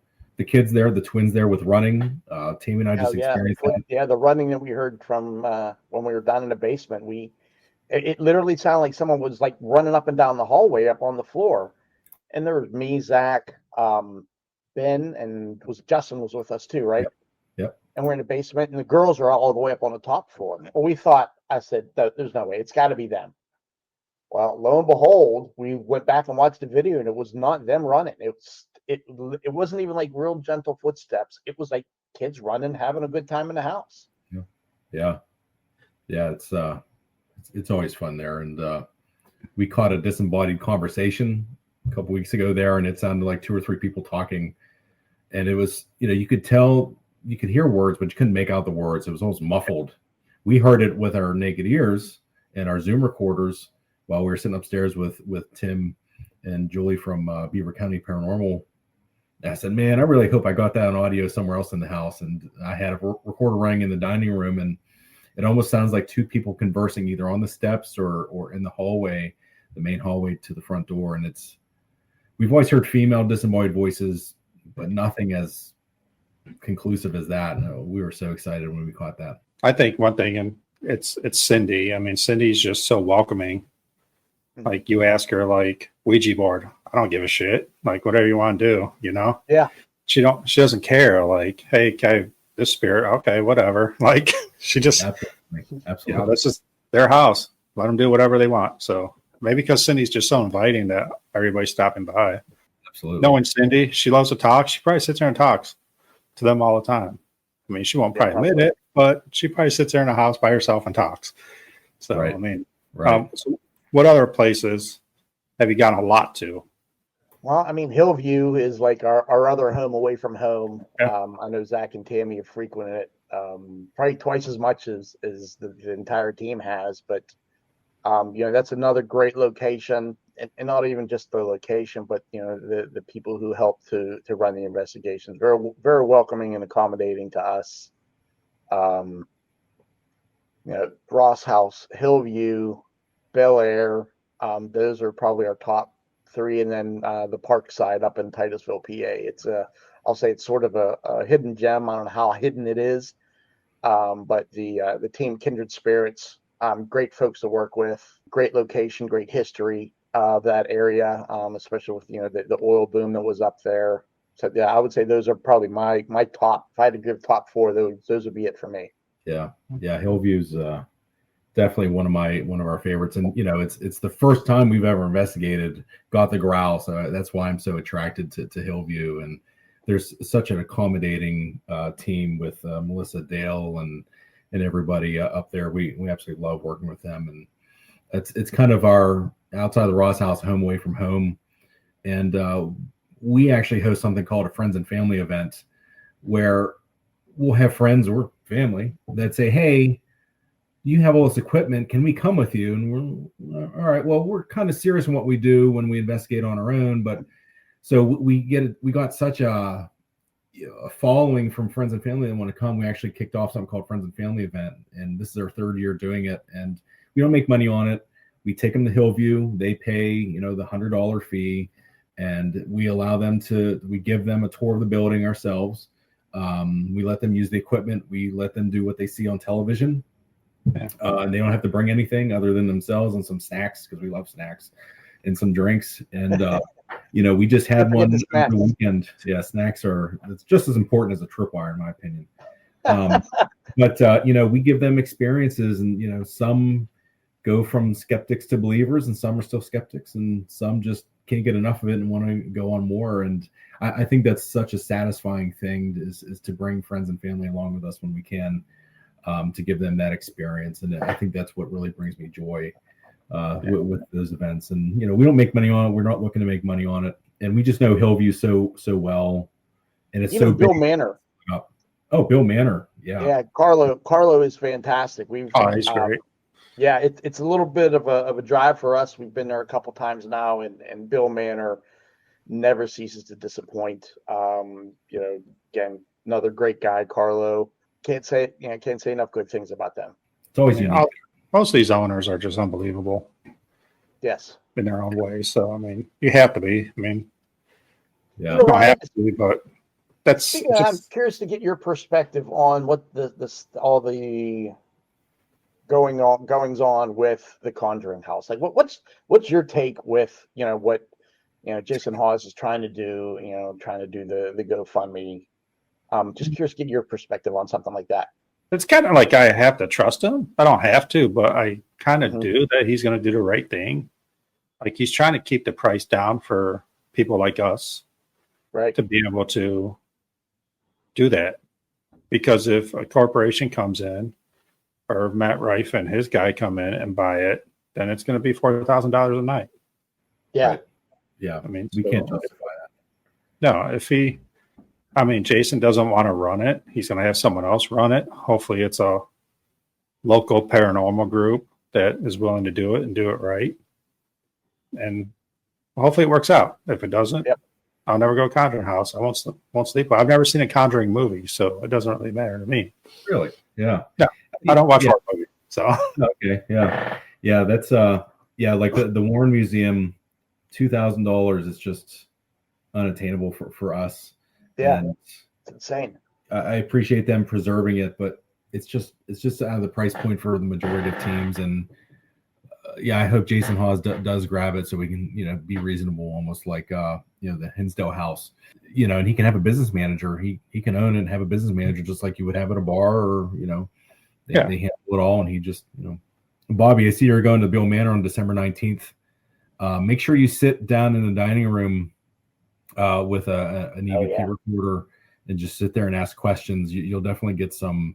kids there, the twins there with running. Tammy and I just experienced that. Yeah, the running that we heard from when we were down in the basement, it literally sounded like someone was like running up and down the hallway up on the floor. And there was me, Zach, Ben, and Justin was with us too, right? Yep. And we're in the basement, and the girls are all the way up on the top floor. Well, I said, there's no way. It's got to be them. Well, lo and behold, we went back and watched the video, and it was not them running. It wasn't even like real gentle footsteps. It was like kids running, having a good time in the house. Yeah. It's always fun there. And we caught a disembodied conversation a couple weeks ago there, and it sounded like 2 or 3 people talking. And it was, you could tell, you could hear words, but you couldn't make out the words. It was almost muffled. We heard it with our naked ears and our Zoom recorders while we were sitting upstairs with Tim and Julie from Beaver County Paranormal. And I said, man, I really hope I got that on audio somewhere else in the house. And I had a recorder running in the dining room, and it almost sounds like 2 people conversing either on the steps or in the hallway. the main hallway to the front door. And we've always heard female disembodied voices, but nothing as conclusive as that. No, we were so excited when we caught that. I think one thing, and it's Cindy. I mean, Cindy's just so welcoming. Like, you ask her, like, Ouija board, I don't give a shit. Like, whatever you want to do, you know? Yeah. She doesn't care. Like, hey, okay, this spirit, okay, whatever. Like, she just, Absolutely. you know, this is their house. Let them do whatever they want. So maybe because Cindy's just so inviting that everybody's stopping by. Absolutely. Knowing Cindy, she loves to talk. She probably sits there and talks to them all the time. I mean, she won't probably admit it, but she probably sits there in the house by herself and talks. So, Right. I mean, Right. so what other places have you gone a lot to? Well, I mean, Hillview is like our other home away from home. Yeah. I know Zach and Tammy have frequented it probably twice as much as the entire team has. But, you know, that's another great location. And not even just the location, but, you know, the people who help to run the investigations. Very, very welcoming and accommodating to us. You know, Ross House, Hillview, Bel Air, those are probably our top three, and then the park side up in Titusville, PA. It's I'll say it's sort of a hidden gem. I don't know how hidden it is, but the team Kindred Spirits, great folks to work with, great location, great history of that area, especially with, you know, the oil boom that was up there. So yeah, I would say those are probably my top. If I had to give top four, those would be it for me. Yeah. Hillview's definitely one of our favorites, and you know, it's the first time we've ever investigated, got the growl, so that's why I'm so attracted to Hillview. And there's such an accommodating team with Melissa Dale and everybody up there. We absolutely love working with them, and it's kind of our outside of the Ross House home away from home. And we actually host something called a friends and family event, where we'll have friends or family that say, hey, you have all this equipment, can we come with you? And we're all right. Well, we're kind of serious in what we do when we investigate on our own, but so we got such a following from friends and family that want to come. We actually kicked off something called Friends and Family Event, and this is our third year doing it. And we don't make money on it. We take them to Hillview. They pay, you know, the $100 fee, and we allow them we give them a tour of the building ourselves. We let them use the equipment. We let them do what they see on television. And they don't have to bring anything other than themselves and some snacks, because we love snacks, and some drinks. And you know, we just had one over the weekend. Yeah, snacks it's just as important as a tripwire, in my opinion. But you know, we give them experiences, and you know, some go from skeptics to believers, and some are still skeptics, and some just can't get enough of it and want to go on more. And I think that's such a satisfying thing is to bring friends and family along with us when we can. To give them that experience. And I think that's what really brings me joy with those events. And, you know, we don't make money on it. We're not looking to make money on it. And we just know Hillview so well. And it's so Bill big. Manor. Oh, Bill Manor. Yeah. Yeah. Carlo is fantastic. He's great. Yeah. It's a little bit of a drive for us. We've been there a couple times now, and Bill Manor never ceases to disappoint. You know, again, another great guy, Carlo. Can't say enough good things about them. It's always unique. Most of these owners are just unbelievable. Yes. In their own way. So, I mean, you have to be. I mean, yeah, you don't have to be, but that's just... I'm curious to get your perspective on what all the goings on with the Conjuring House. Like, what's your take with, you know, what, you know, Jason Hawes is trying to do, you know, trying to do the GoFundMe. Just curious to get your perspective on something like that. It's kind of like I have to trust him. I don't have to, but I kind of do, that he's going to do the right thing. Like, he's trying to keep the price down for people like us, right? To be able to do that. Because if a corporation comes in, or Matt Rife and his guy come in and buy it, then it's going to be $4,000 a night. Yeah. Right. Yeah. I mean, we can't justify that. No, Jason doesn't want to run it. He's going to have someone else run it. Hopefully it's a local paranormal group that is willing to do it and do it right. And hopefully it works out. If it doesn't, I'll never go to Conjuring House. I won't sleep. I've never seen a Conjuring movie, so it doesn't really matter to me. Really? Yeah. Yeah. I don't watch horror movies. So okay. Yeah. Yeah. That's Yeah, like the Warren Museum, $2,000 is just unattainable for us. Yeah, And it's insane. I appreciate them preserving it, but it's just out of the price point for the majority of teams. And yeah, I hope Jason Hawes does grab it so we can, be reasonable, almost like the Hinsdale House, and he can have a business manager. He can own it and have a business manager just like you would have at a bar, or they handle it all. And he just, Bobby, I see you're going to Bill Manor on December 19th. Make sure you sit down in the dining room with an EVP recorder and just sit there and ask questions. You'll definitely get some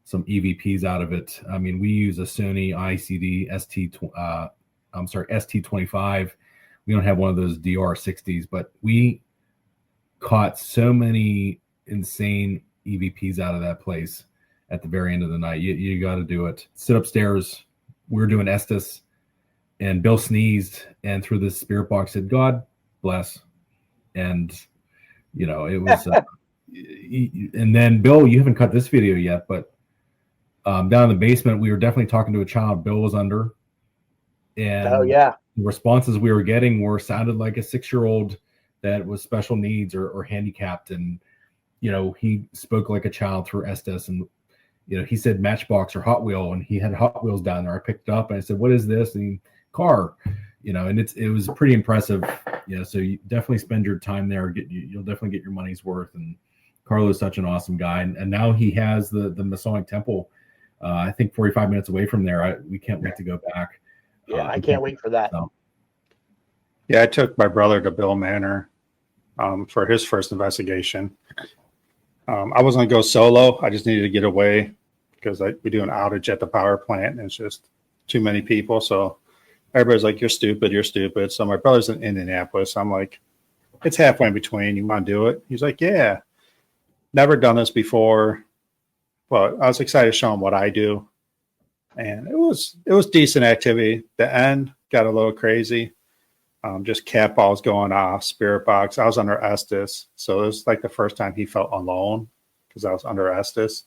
EVPs out of it. I mean, we use a Sony ICD ST25. We don't have one of those DR60s, but we caught so many insane EVPs out of that place at the very end of the night. You got to do it. Sit upstairs. We were doing Estes, and Bill sneezed, and through the spirit box said, "God bless." And it was. And then Bill, you haven't cut this video yet, but down in the basement, we were definitely talking to a child Bill was under, and the responses we were getting sounded like a 6-year-old that was special needs or handicapped, and he spoke like a child through Estes, and he said Matchbox or Hot Wheel, and he had Hot Wheels down there. I picked it up and I said, "What is this?" And car, and it was pretty impressive. So you definitely spend your time there. You'll definitely get your money's worth. And Carlo's such an awesome guy, and now he has the Masonic Temple. I think 45 minutes away from there. We can't wait to go back. Yeah, I can't wait for that. So. Yeah, I took my brother to Bill Manor for his first investigation. I was going to go solo. I just needed to get away because we do an outage at the power plant, and it's just too many people. So everybody's like, "You're stupid, you're stupid." So my brother's in Indianapolis. I'm like, "It's halfway in between. You want to do it?" He's like, "Yeah." Never done this before, but I was excited to show him what I do. And it was decent activity. The end got a little crazy. Just cat balls going off, spirit box. I was under Estes. So it was like the first time he felt alone because I was under Estes.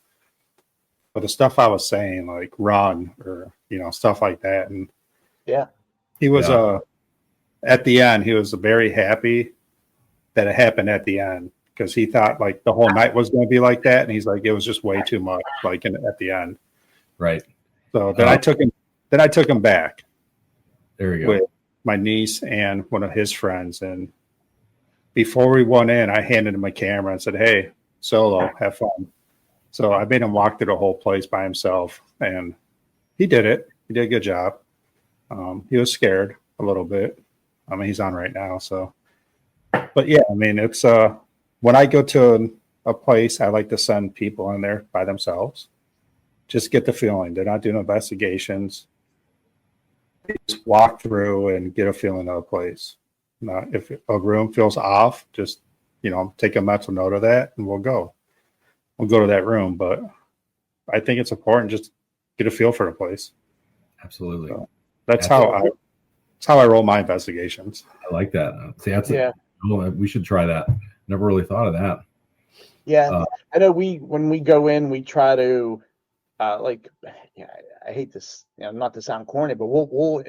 But the stuff I was saying, like run or, stuff like that. And he was, at the end, he was very happy that it happened at the end because he thought like the whole night was going to be like that. And he's like, it was just way too much, like at the end. Right. So then I took him back. There you go. With my niece and one of his friends. And before we went in, I handed him a camera and said, "Hey, solo, have fun." So I made him walk through the whole place by himself, and he did it. He did a good job. He was scared a little bit. I mean, he's on right now. So, but yeah, I mean, it's when I go to a place, I like to send people in there by themselves. Just get the feeling. They're not doing investigations. Just walk through and get a feeling of a place. If a room feels off, just take a mental note of that, and we'll go to that room. But I think it's important just get a feel for the place. Absolutely. So that's how I roll my investigations. I like that. See, we should try that. Never really thought of that. Yeah, I know. When we go in, we try to I hate this, not to sound corny, but we'll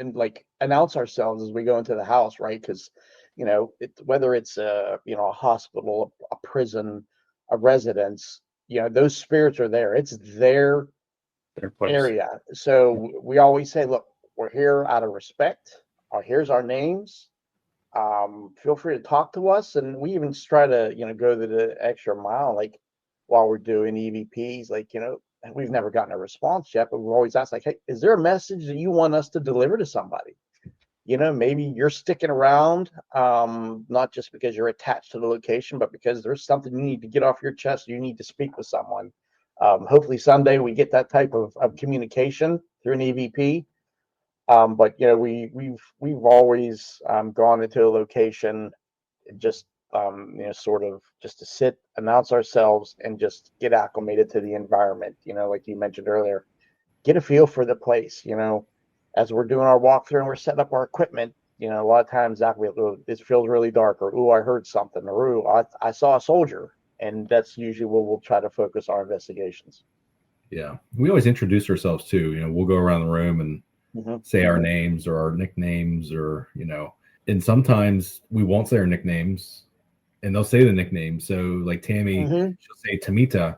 announce ourselves as we go into the house, right? Because whether it's a hospital, a prison, a residence, those spirits are there. It's their area. So we always say, look, we're here out of respect. Here's our names. Feel free to talk to us, and we even try to go the extra mile, like while we're doing EVPs, we've never gotten a response yet, but we've always asked, like, "Hey, is there a message that you want us to deliver to somebody? Maybe you're sticking around, not just because you're attached to the location, but because there's something you need to get off your chest. You need to speak with someone. Hopefully someday we get that type of communication through an EVP. But we've always gone into a location just sort of just to sit, announce ourselves, and just get acclimated to the environment. Like you mentioned earlier, get a feel for the place. As we're doing our walkthrough and we're setting up our equipment, a lot of times it feels really dark, or, "Ooh, I heard something," or, "Ooh, I saw a soldier." And that's usually where we'll try to focus our investigations. Yeah. We always introduce ourselves too. We'll go around the room and say our names or our nicknames, or and sometimes we won't say our nicknames and they'll say the nickname. So like Tammy, she'll say Tamita.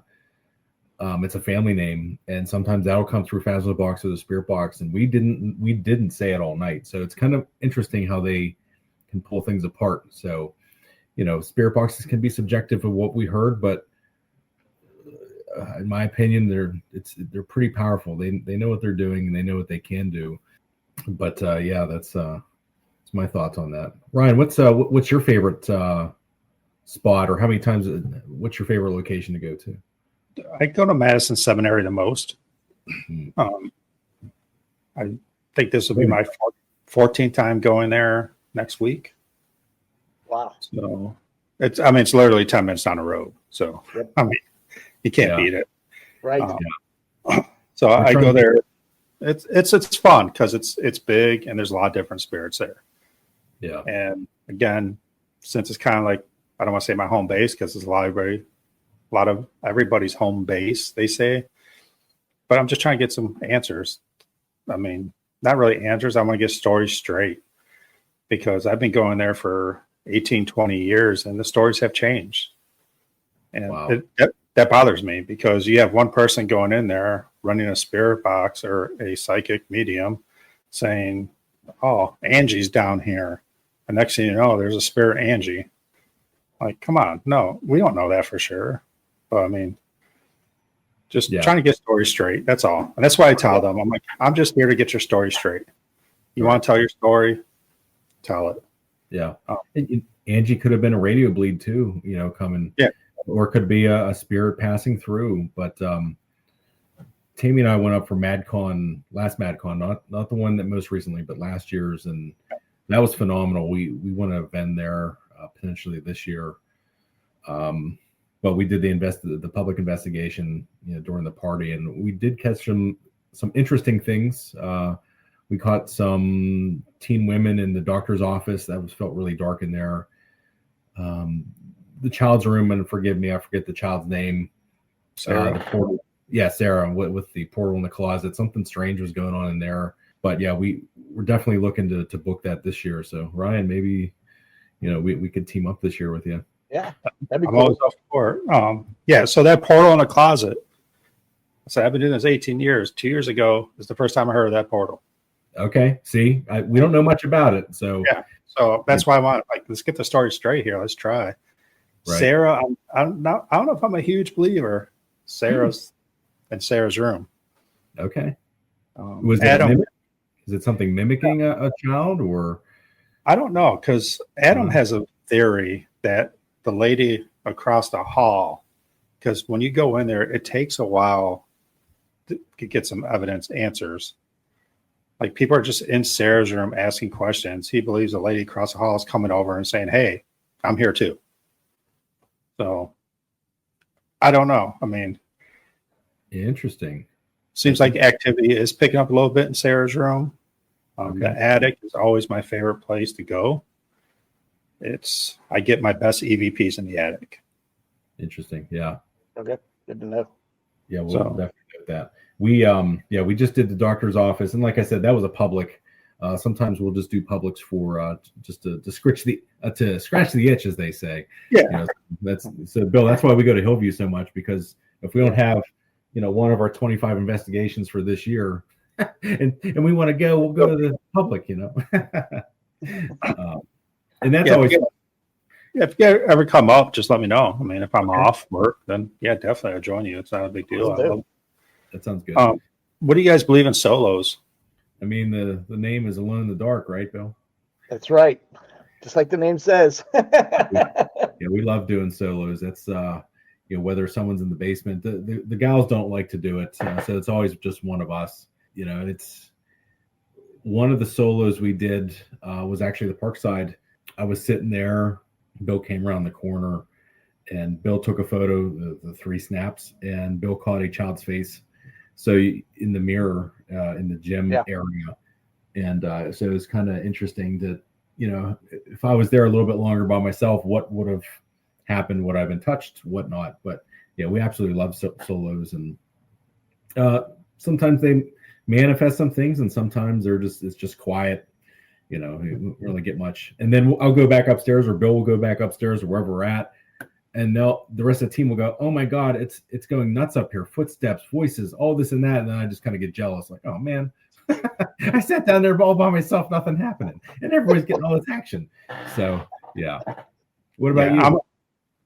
It's a family name, and sometimes that'll come through Phasma Box or the Spirit Box, and we didn't say it all night. So it's kind of interesting how they can pull things apart. So Spirit Boxes can be subjective of what we heard, but in my opinion, they're pretty powerful. They know what they're doing and they know what they can do. But that's my thoughts on that. Ryan, what's your favorite spot, or how many times? What's your favorite location to go to? I go to Madison Seminary the most. I think this will be my 14th time going there next week. Wow. So it's literally 10 minutes down the road. So, you can't beat it. Right. So I go there. It's fun because it's big and there's a lot of different spirits there. Yeah. And again, since it's kind of like, I don't want to say my home base because it's a lot of everybody's home base, they say, but I'm just trying to get some answers. I mean, not really answers. I want to get stories straight because I've been going there for 18, 20 years and the stories have changed. And that bothers me because you have one person going in there running a spirit box or a psychic medium saying, "Oh, Angie's down here." And next thing you know, there's a spirit Angie. Like, come on. No, we don't know that for sure. But I mean, just trying to get stories straight. That's all. And that's why I tell them, I'm like, I'm just here to get your story straight. You want to tell your story? Tell it. Yeah. Angie could have been a radio bleed too, coming. Yeah. Or it could be a spirit passing through. But Tammy and I went up for last MadCon, not the one that most recently, but last year's, and that was phenomenal. We want to vend there potentially this year. But we did the public investigation, during the party, and we did catch some interesting things. We caught some teen women in the doctor's office. That felt really dark in there. The child's room, and forgive me, I forget the child's name. Sarah. The portal. Yeah, Sarah, with the portal in the closet. Something strange was going on in there. But yeah, we're definitely looking to book that this year. So Ryan, maybe we could team up this year with you. Yeah, that'd be I'm cool. always up for it. So that portal in the closet. So I've been doing this 18 years. 2 years ago is the first time I heard of that portal. Okay. See, we don't know much about it. So yeah. So that's why I want, let's get the story straight here. Let's try. Right. Sarah, I don't know if I'm a huge believer. Sarah's in Sarah's room. Okay. Was Adam? Is it something mimicking a child, or? I don't know, because Adam has a theory that the lady across the hall, because when you go in there, it takes a while to get some evidence answers. Like, people are just in Sarah's room asking questions. He believes the lady across the hall is coming over and saying, "Hey, I'm here too." So I don't know. I mean, interesting. Seems like activity is picking up a little bit in Sarah's room. The attic is always my favorite place to go. I get my best EVPs in the attic. Interesting. Yeah. Okay. Good to know. Yeah, we'll definitely note that. We just did the doctor's office, and like I said, that was a public. Sometimes we'll just do publics for just to scratch the itch, as they say. Yeah. So Bill, that's why we go to Hillview so much, because if we don't have one of our 25 investigations for this year, and we want to go, we'll go to the public. And that's always. If you ever come up, just let me know. I mean, if I'm off work, then definitely I'll join you. It's not a big deal. That sounds good. What do you guys believe in solos? I mean, the name is Alone in the Dark, right, Bill? That's right. Just like the name says. We love doing solos. That's whether someone's in the basement, the gals don't like to do it, so it's always just one of us. It's one of the solos we did was actually the Parkside. I was sitting there. Bill came around the corner, and Bill took a photo, the 3 snaps, and Bill caught a child's face. So in the mirror in the gym area, and so it was kind of interesting that if I was there a little bit longer by myself, what would have happened? Would I have been touched? Whatnot? But we absolutely love solos, and sometimes they manifest some things, and sometimes it's just quiet. You know, we don't really get much. And then I'll go back upstairs, or Bill will go back upstairs, or wherever we're at, and the rest of the team will go, "Oh my God, it's going nuts up here! Footsteps, voices, all this and that." And then I just kind of get jealous, like, "Oh man, I sat down there all by myself, nothing happening, and everybody's getting all this action." So yeah. What about you?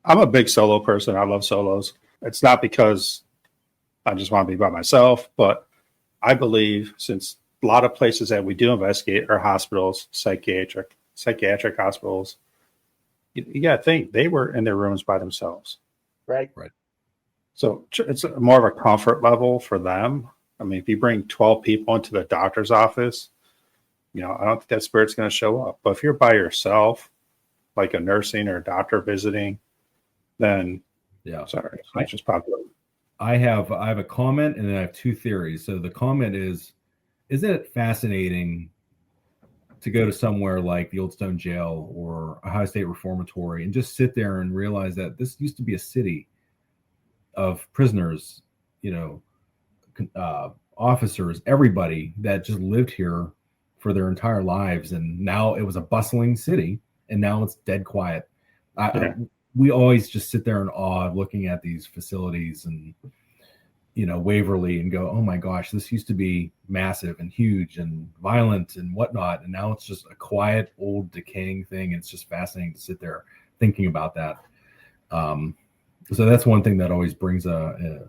I'm a big solo person. I love solos. It's not because I just want to be by myself, but I believe since a lot of places that we do investigate are hospitals, psychiatric hospitals, you got to think they were in their rooms by themselves. Right. So it's more of a comfort level for them. I mean, if you bring 12 people into the doctor's office, I don't think that spirit's going to show up. But if you're by yourself, like a nursing or a doctor visiting, then sorry, I just popped up. I have a comment, and then I have two theories. So the comment is, isn't it fascinating to go to somewhere like the Old Stone Jail or Ohio State Reformatory and just sit there and realize that this used to be a city of prisoners, officers, everybody that just lived here for their entire lives, and now it was a bustling city, and now it's dead quiet. We always just sit there in awe looking at these facilities and Waverly and go, oh my gosh, this used to be massive and huge and violent and whatnot, and now it's just a quiet old decaying thing. It's just fascinating to sit there thinking about that. So that's one thing that always brings an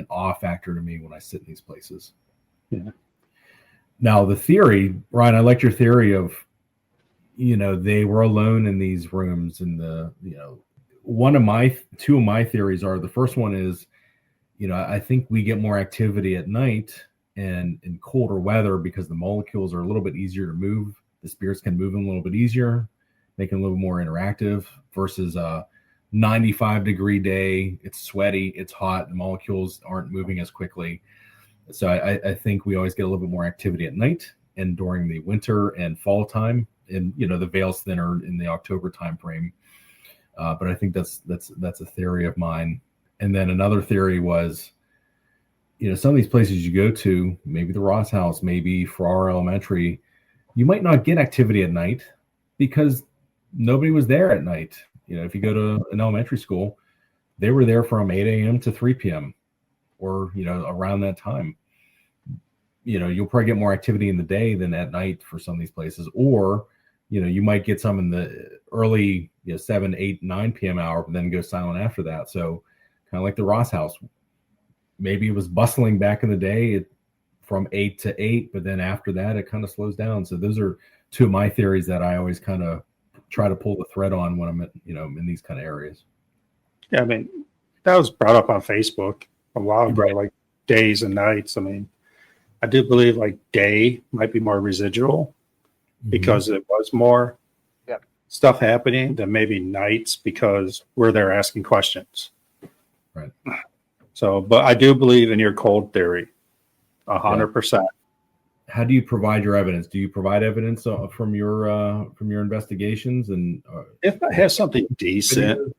awe factor to me when I sit in these places. Yeah. Now the theory, Ryan, I liked your theory of they were alone in these rooms, and two of my theories are, the first one is, I think we get more activity at night and in colder weather because the molecules are a little bit easier to move. The spirits can move them a little bit easier, making it a little more interactive, versus a 95-degree day. It's sweaty, it's hot, the molecules aren't moving as quickly. So I think we always get a little bit more activity at night and during the winter and fall time. And the veil's thinner in the October time frame, but I think that's a theory of mine. And then another theory was, some of these places you go to, maybe the Ross House, maybe Farrar Elementary, you might not get activity at night because nobody was there at night. If you go to an elementary school, they were there from 8 a.m. to 3 p.m. or around that time. You'll probably get more activity in the day than at night for some of these places, or you might get some in the early 7, 8, 9 p.m. hour, but then go silent after that. So kind of like the Ross House, maybe it was bustling back in the day from 8 to 8, but then after that it kind of slows down. So those are two of my theories that I always kind of try to pull the thread on when I'm at, in these kind of areas. Yeah, I mean, that was brought up on Facebook a while ago, like days and nights. I mean, I do believe like day might be more residual because it was more stuff happening than maybe nights because we're there asking questions. Right. So, but I do believe in your cold theory, 100%. How do you provide your evidence? Do you provide evidence from your investigations? And if I have something decent,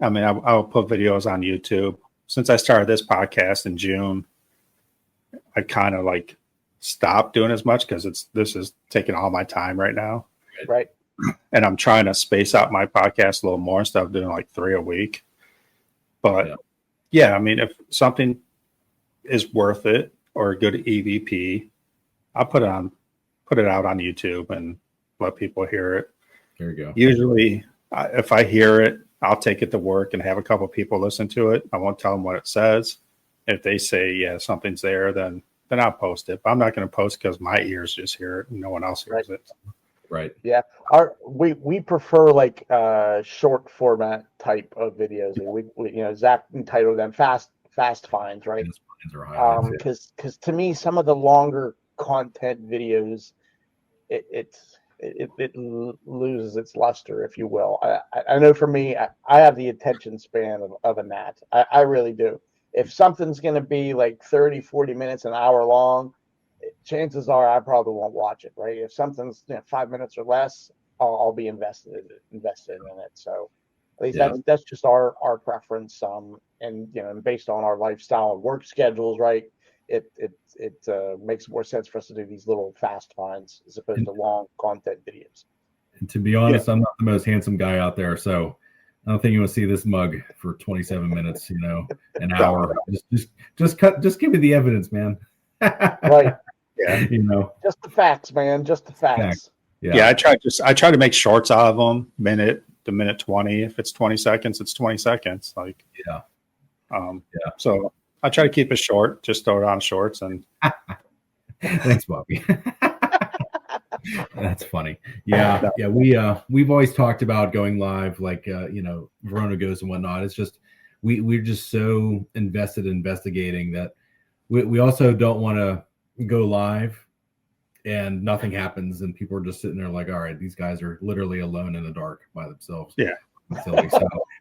I mean, I'll put videos on YouTube. Since I started this podcast in June, I kind of like stopped doing as much because this is taking all my time right now. Right. And I'm trying to space out my podcast a little more instead of doing like 3 a week. But yeah, I mean, if something is worth it or a good EVP, I'll put it out on YouTube and let people hear it. There you go. Usually, if I hear it, I'll take it to work and have a couple of people listen to it. I won't tell them what it says. If they say, yeah, something's there, then I'll post it. But I'm not going to post because my ears just hear it and no one else hears it. Right. Yeah. We prefer like short format type of videos. We Zach entitled them fast finds, right? Because to me, some of the longer content videos, it loses its luster, if you will. I know for me, I have the attention span of a gnat. I really do. If something's going to be like 30, 40 minutes, an hour long, chances are I probably won't watch it, right? If something's 5 minutes or less, I'll be invested in it. So at least that's just our preference. And based on our lifestyle and work schedules, right? it makes more sense for us to do these little fast finds as opposed to long content videos. And to be honest, I'm not the most handsome guy out there, so I don't think you want to see this mug for 27 minutes, an hour. Just give me the evidence, man. Right. Yeah. Just the facts, man. Just the facts. Yeah. I try to make shorts out of them, minute to minute 20. If it's 20 seconds, it's 20 seconds. So I try to keep it short, just throw it on shorts and thanks, Bobby. That's funny. Yeah. We've always talked about going live, like Verona goes and whatnot. It's just we're just so invested in investigating that we also don't want to go live and nothing happens and people are just sitting there like, all right, these guys are literally alone in the dark by themselves. Yeah. So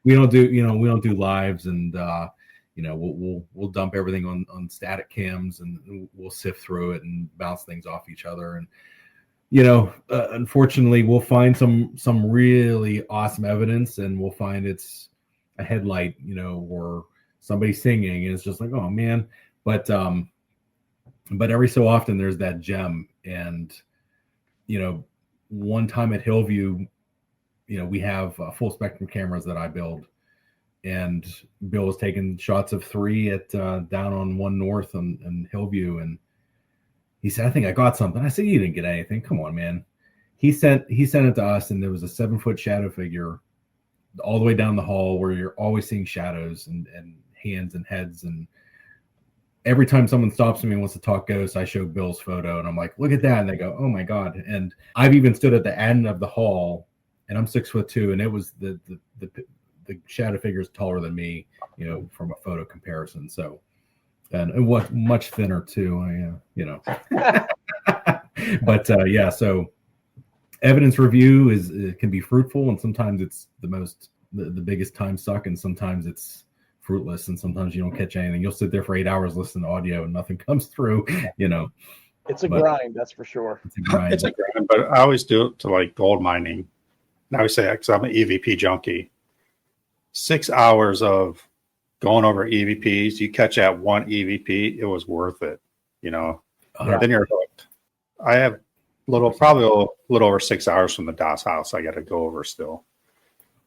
we don't do lives, and we'll dump everything on static cams and we'll sift through it and bounce things off each other. And unfortunately, we'll find some really awesome evidence, and we'll find it's a headlight, or somebody singing, and it's just like, oh man. But every so often there's that gem. And one time at Hillview, we have full spectrum cameras that I build, and Bill was taking shots of 3 at down on 1 North and Hillview, and he said, I think I got something. I said, you didn't get anything. Come on, man. He sent it to us, and there was a 7-foot shadow figure all the way down the hall where you're always seeing shadows and hands and heads. And every time someone stops me and wants to talk ghosts, I show Bill's photo, and I'm like, look at that. And they go, oh my God. And I've even stood at the end of the hall, and I'm 6'2", and it was the shadow figure is taller than me, from a photo comparison. So, and it was much thinner too, but so evidence review can be fruitful, and sometimes it's the biggest time suck, and sometimes it's fruitless, and sometimes you don't catch anything. You'll sit there for 8 hours listening to audio and nothing comes through. It's a grind, that's for sure. It's a grind, but I always do it to like gold mining. Now I say, because I'm an EVP junkie, 6 hours of going over EVPs, you catch that one EVP, it was worth it. Then you're hooked. I have probably a little over 6 hours from the DOS house I got to go over still.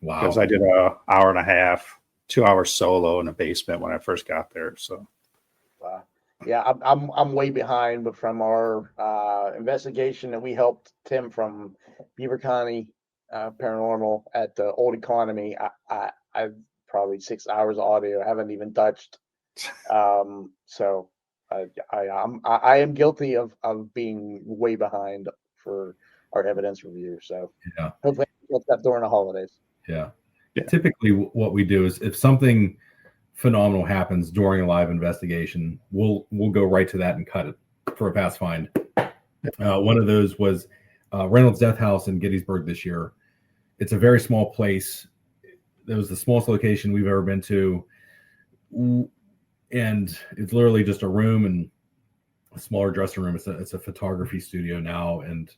Wow. Because I did an hour and a half, 2 hours solo in the basement when I first got there. So, wow. Yeah, I'm way behind, but from our investigation that we helped Tim from Beaver County Paranormal at the Old Economy, I've probably 6 hours of audio I haven't even touched. So I am guilty of being way behind for our evidence review. So hopefully we'll stop during the holidays. Yeah. Typically what we do is if something phenomenal happens during a live investigation, we'll go right to that and cut it for a fast find. One of those was Reynolds Death House in Gettysburg this year. It's a very small place. It was the smallest location we've ever been to, and it's literally just a room and a smaller dressing room. It's a photography studio now, and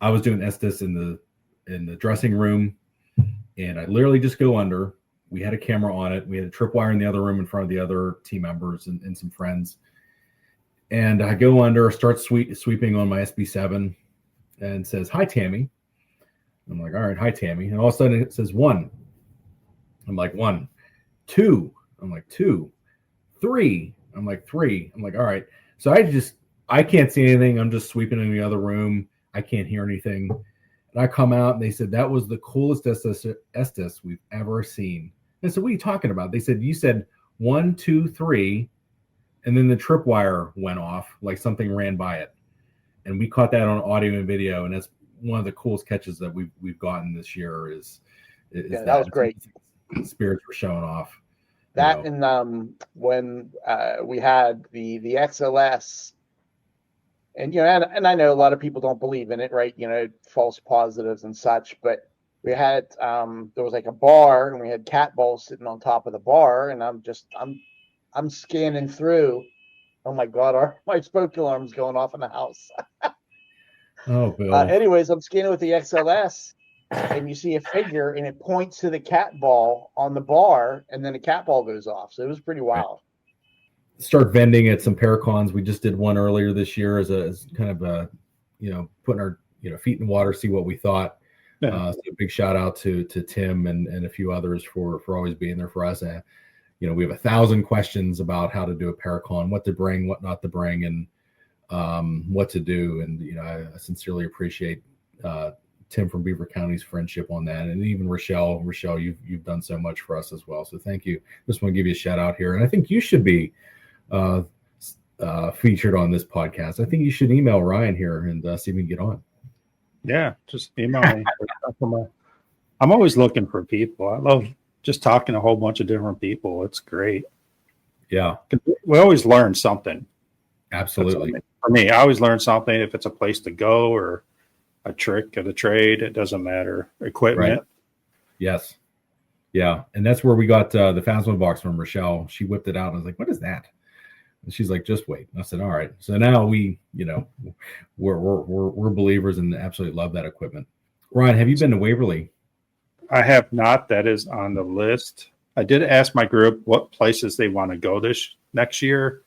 I was doing Estes in the dressing room, and I literally just go under. We had a camera on it. We had a tripwire in the other room in front of the other team members and some friends. And I go under, start sweeping on my SB7, and it says, hi, Tammy. I'm like, all right, hi, Tammy. And all of a sudden it says 1. I'm like, 1, 2. I'm like, 2, 3. I'm like, 3. I'm like, all right. So I can't see anything. I'm just sweeping in the other room. I can't hear anything. And I come out and they said, that was the coolest Estes we've ever seen. And I said, what are you talking about? They said, you said 1, 2, 3. And then the tripwire went off, like something ran by it. And we caught that on audio and video. And that's one of the coolest catches that we've gotten this year is that was great. Spirits were showing off. That and when we had the XLS, and and I know a lot of people don't believe in it, right? False positives and such, but we had there was like a bar, and we had cat balls sitting on top of the bar, and I'm scanning through. Oh my God, my smoke alarm's going off in the house. Oh, Bill. Anyways, I'm scanning with the XLS, and you see a figure, and it points to the cat ball on the bar, and then the cat ball goes off. So it was pretty wild. start vending at some Paracons. We just did one earlier this year as kind of a, putting our feet in the water, see what we thought. Yeah. So a big shout out to Tim and a few others for always being there for us. We have 1,000 questions about how to do a Paracon, what to bring, what not to bring, and what to do. And I sincerely appreciate Tim from Beaver County's friendship on that, and even Rochelle, you've done so much for us as well. So thank you. Just want to give you a shout out here, and I think you should be featured on this podcast. I think you should email Ryan here and see if we can get on. Yeah, just email me. I'm always looking for people. I love just talking to a whole bunch of different people. It's great. Yeah, we always learn something. Absolutely. For me, I always learn something. If it's a place to go or a trick of the trade, it doesn't matter. Equipment. Right. Yes. Yeah, and that's where we got the Phasma box from Rochelle. She whipped it out, and I was like, "What is that?" And she's like, "Just wait." And I said, "All right." So now we're believers and absolutely love that equipment. Ryan, have you been to Waverly? I have not. That is on the list. I did ask my group what places they want to go next year.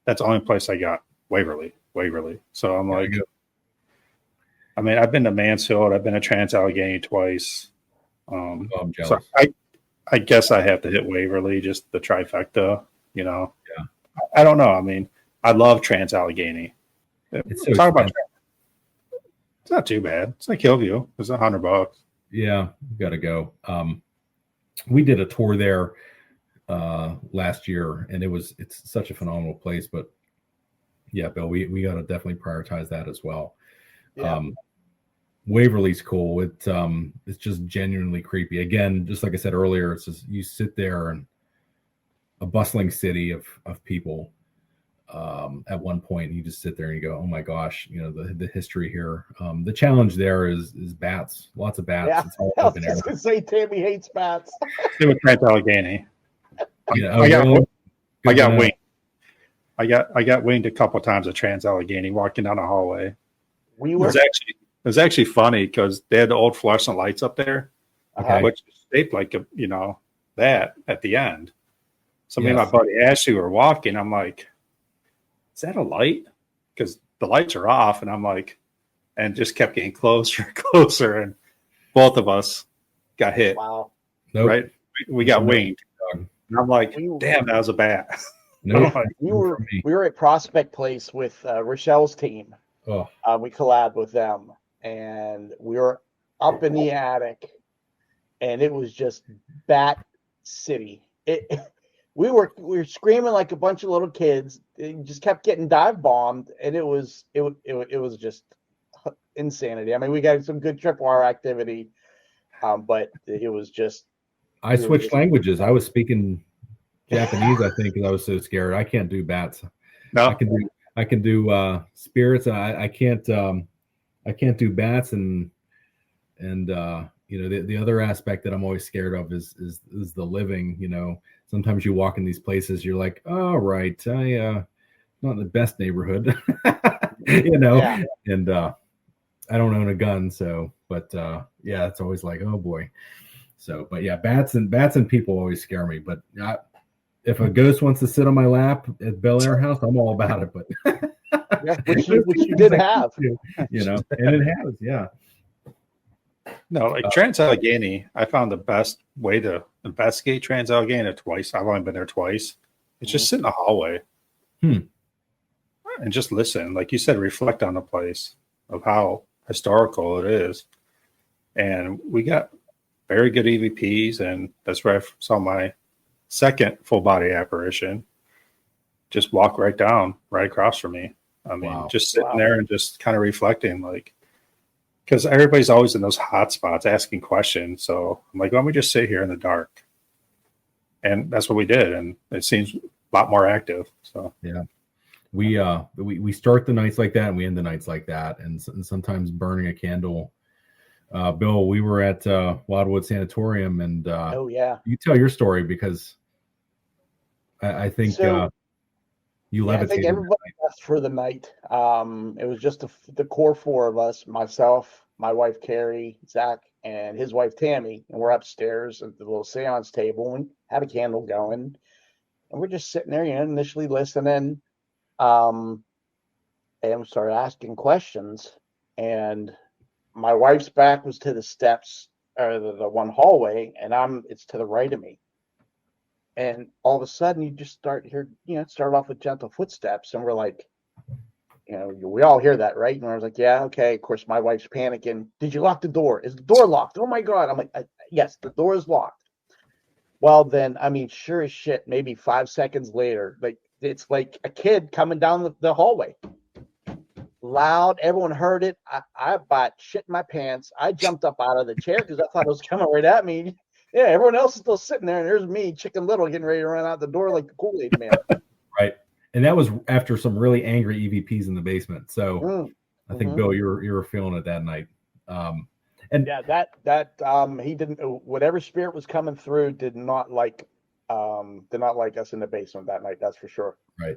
That's the only place I got. Waverly. So I'm like, I mean, I've been to Mansfield. I've been to Trans-Allegheny twice. I'm jealous. So I guess I have to hit Waverly, just the trifecta. Yeah. I don't know. I mean, I love Trans-Allegheny. It's so Talk about. It's not too bad. It's like Hillview. It's $100. Yeah, you got to go. We did a tour there last year, and it's such a phenomenal place. But yeah, Bill, we got to definitely prioritize that as well. Yeah. Waverly's cool. It's just genuinely creepy. Again, just like I said earlier, it's just you sit there and a bustling city of people. At one point, you just sit there and you go, "Oh my gosh!" The history here. The challenge there is bats. Lots of bats. Yeah. It's all I was open just air. gonna say Tammy hates bats. It was Trans-Allegheny. Yeah, I got really? I Good got to know. winged. I got winged a couple times at Trans-Allegheny walking down the hallway. We It were was actually funny because they had the old fluorescent lights up there, Okay. which is shaped like that at the end. So me and Yes. my buddy Ashley were walking. I'm like, "Is that a light?" Because the lights are off, and I'm like, and just kept getting closer and closer, and both of us got hit. wow. Nope. Right, we got winged, Dog. and I'm like, We- "Damn, that was a bat." Nope. We were at Prospect Place with Rochelle's team. Oh, We collabed with them, and we were up in the attic, and it was just Bat City. We were screaming like a bunch of little kids. It just kept getting dive bombed, and it was just insanity. I mean, we got some good tripwire activity, but it was just. I switched languages. I was speaking Japanese, I think, because I was so scared. I can't do bats. No, I can do spirits. I can't do bats and the other aspect that I'm always scared of is the living. Sometimes you walk in these places, you're like, oh right, not in the best neighborhood, Yeah. and I don't own a gun, so but yeah, it's always like, oh boy. So but yeah, bats and people always scare me. But if a ghost wants to sit on my lap at Bel Air House, I'm all about it. But Yeah, which you did have. and it has, yeah. no, like Trans-Allegheny, I found the best way to investigate Trans-Allegheny twice. I've only been there twice. It's just sit in the hallway and just listen. Like you said, reflect on the place of how historical it is. And we got very good EVPs, and that's where I saw my second full body apparition. Just walk right across from me. I mean, Wow. just sitting there and just kind of reflecting, like, because everybody's always in those hot spots asking questions. So I'm like, why don't we just sit here in the dark? And that's what we did. And it seems a lot more active. So we start the nights like that and we end the nights like that, and sometimes burning a candle. Bill, we were at Wildwood Sanatorium, and Oh yeah. you tell your story because I think So- you Yeah, I think levitated. everybody left for the night. It was just the core four of us: myself, my wife Carrie, Zach, and his wife Tammy. And we're upstairs at the little seance table and had a candle going. and we're just sitting there, initially listening, and started asking questions. And my wife's back was to the steps, or the one hallway, and it's to the right of me. And all of a sudden, you just start start off with gentle footsteps, and we're like, we all hear that, right? And I was like, yeah, okay. Of course, my wife's panicking. Did you lock the door? Is the door locked? Oh my God. I'm like, yes, the door is locked. Well, then, sure as shit, maybe 5 seconds later, like it's like a kid coming down the hallway. Loud, everyone heard it. I about shit in my pants. I jumped up out of the chair because I thought it was coming right at me. Yeah, everyone else is still sitting there, and there's me, Chicken Little, getting ready to run out the door like the Kool-Aid man. Right. And that was after some really angry EVPs in the basement. So I think, Bill, you were feeling it that night. And yeah, that he didn't, whatever spirit was coming through did not like us in the basement that night. That's for sure. Right.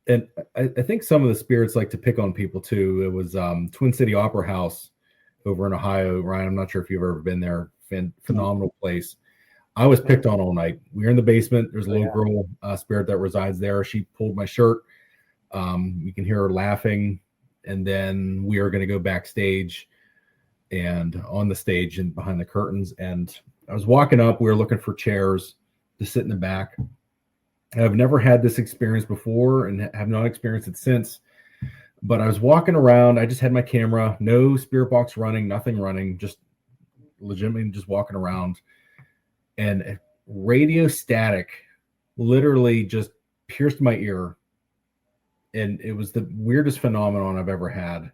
And I think some of the spirits like to pick on people too. It was Twin City Opera House over in Ohio. Ryan, I'm not sure if you've ever been there. Phenomenal place. I was picked on all night. We were in the basement. There's a little girl spirit that resides there. She pulled my shirt. You can hear her laughing. And then we are going to go backstage and on the stage and behind the curtains. And I was walking up. We were looking for chairs to sit in the back. I've never had this experience before and have not experienced it since. But I was walking around. I just had my camera, no spirit box running, nothing running, just legitimately just walking around. And radio static literally just pierced my ear. And it was the weirdest phenomenon I've ever had.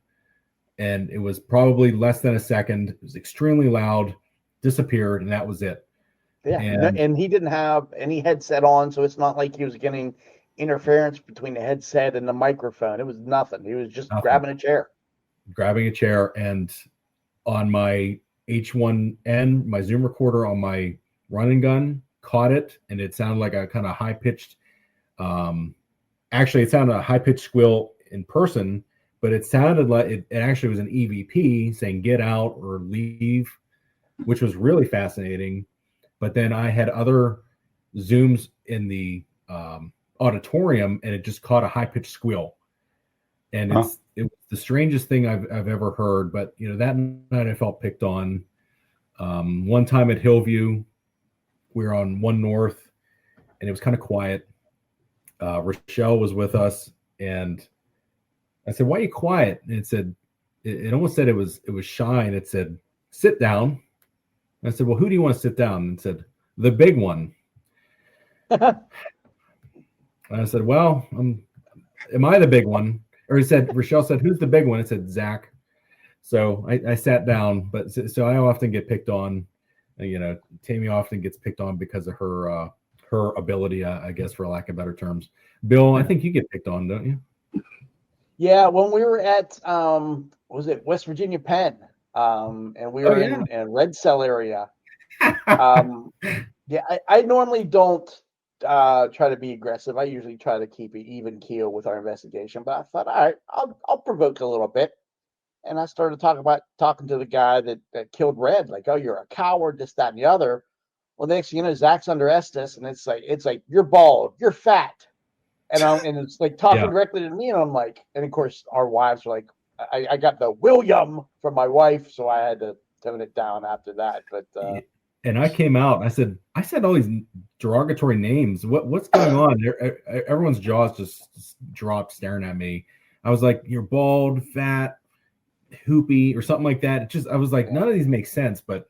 And it was probably less than a second. It was extremely loud, disappeared, and that was it. Yeah, and he didn't have any headset on, so it's not like he was getting interference between the headset and the microphone. It was nothing. He was just grabbing a chair. And on my H1N, my Zoom recorder on my running gun caught it, and it sounded like a kind of high-pitched, actually it sounded a high-pitched squeal in person, but it sounded like it actually was an EVP saying get out or leave, which was really fascinating. But then I had other Zooms in the auditorium, and it just caught a high-pitched squeal. And it was the strangest thing I've ever heard. But, that night I felt picked on. One time at Hillview, we were on 1 North, and it was kind of quiet. Rochelle was with us, and I said, "Why are you quiet?" And it said, it almost said it was shy, and it said, "Sit down." And I said, "Well, who do you want to sit down?" And it said, "The big one." And I said, "Well, am I the big one?" Or Rochelle said, "Who's the big one?" It said, "Zach." So I sat down, but so I often get picked on. Tammy often gets picked on because of her ability, I guess, for lack of better terms. Bill, I think you get picked on, don't you? Yeah, when we were at was it West Virginia Penn, and we were in Red Cell area. Yeah, I normally don't try to be aggressive. I usually try to keep an even keel with our investigation. But I thought, all right, I'll provoke a little bit. And I started talking to the guy that killed Red, like, "Oh, you're a coward, this, that, and the other." Well, next thing you know, Zach's under Estes, and it's like you're bald, you're fat, and it's like talking directly to me, and I'm like, and of course our wives were like, I got the William from my wife, so I had to tone it down after that. But and I came out, I said all these derogatory names. What's going on? Everyone's jaws just dropped staring at me. I was like, "You're bald, fat, hoopy," or something like that. I was like, none of these make sense, but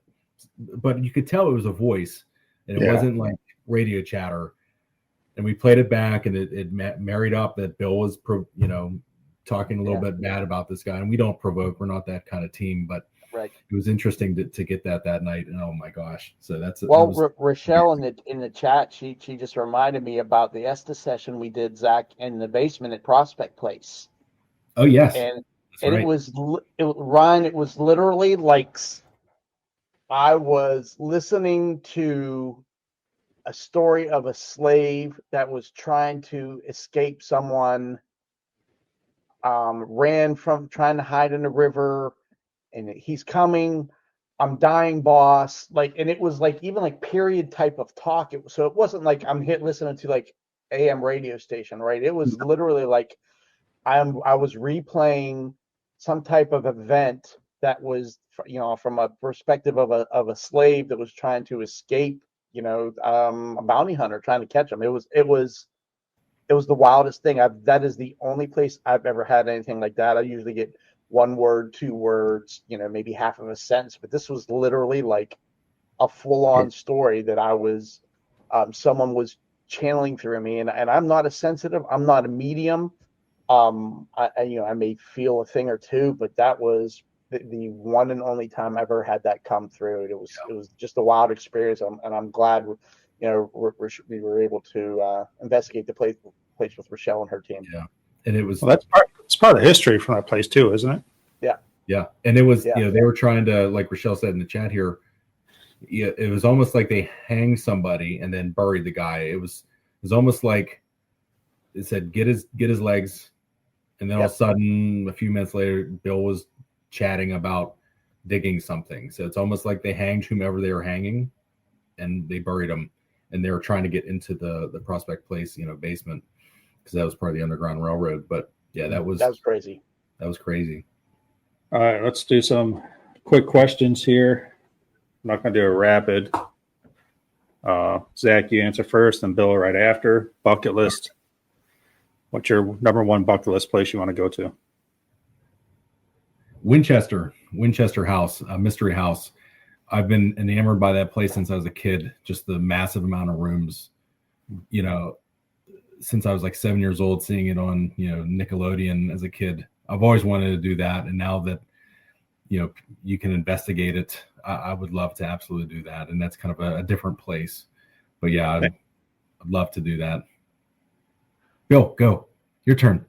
you could tell it was a voice, and it wasn't like radio chatter. And we played it back, and it married up that Bill was talking a little bit bad about this guy, and we don't provoke. We're not that kind of team, but it was interesting to get that night. And oh my gosh, so Rochelle in the chat, she just reminded me about the Estes session we did, Zach, in the basement at Prospect Place. Oh yes, and right. It was Ryan. It was literally like I was listening to a story of a slave that was trying to escape someone, ran from trying to hide in the river, and he's coming. "I'm dying, boss." And it was like even like period type of talk. So it wasn't like I'm listening to like AM radio station, right? It was literally like I was replaying some type of event that was, from a perspective of a slave that was trying to escape, a bounty hunter trying to catch him. It was the wildest thing. That is the only place I've ever had anything like that. I usually get one word, two words, maybe half of a sentence, but this was literally like a full-on story that I was, someone was channeling through me, and I'm not a sensitive, I'm not a medium. I may feel a thing or two, but that was the one and only time I ever had that come through. It was just a wild experience, and I'm glad, we were able to investigate the place with Rochelle and her team. Yeah, and it was it's part of the history from that place too, isn't it? Yeah, and it was they were trying to, like Rochelle said in the chat here. Yeah, it was almost like they hanged somebody and then buried the guy. It was almost like it said get his legs, and then all of a sudden a few minutes later Bill was chatting about digging something. So it's almost like they hanged whomever they were hanging and they buried him, and they were trying to get into the Prospect Place basement, because that was part of the Underground Railroad. But yeah, that was crazy. That was crazy. All right, let's do some quick questions here. I'm not going to do a rapid. Zach, you answer first, and Bill right after. Bucket list. What's your number one bucket list place you want to go to? Winchester House, Mystery House. I've been enamored by that place since I was a kid. Just the massive amount of rooms, since I was like 7 years old, seeing it on, Nickelodeon as a kid. I've always wanted to do that. And now that, you can investigate it, I would love to absolutely do that. And that's kind of a different place. But yeah, I'd love to do that. Bill, go. Your turn.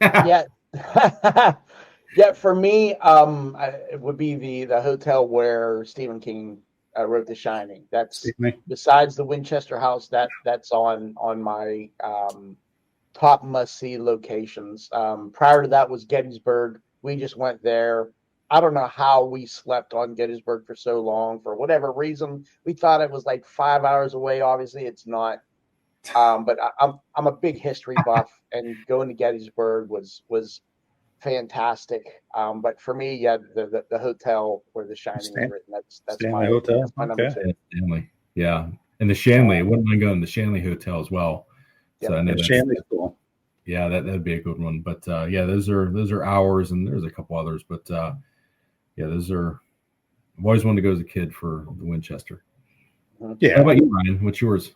Yeah. Yeah, for me, it would be the hotel where Stephen King wrote The Shining. That's besides the Winchester House. That's on my top must-see locations. Prior to that was Gettysburg. We just went there. I don't know how we slept on Gettysburg for so long. For whatever reason, we thought it was like 5 hours away. Obviously, it's not. But I'm a big history buff, and going to Gettysburg was fantastic. But for me, the hotel where The Shining is written. That's Stanley Hotel. That's my number two. Stanley, yeah, and the Shanley. I wouldn't mind going to the Shanley Hotel as well. Yep. So I know Shanley's cool. Yeah, that'd be a good one. But yeah, those are ours, and there's a couple others. But yeah, those are. I've always wanted to go as a kid for the Winchester. Yeah. How about you, Ryan? What's yours?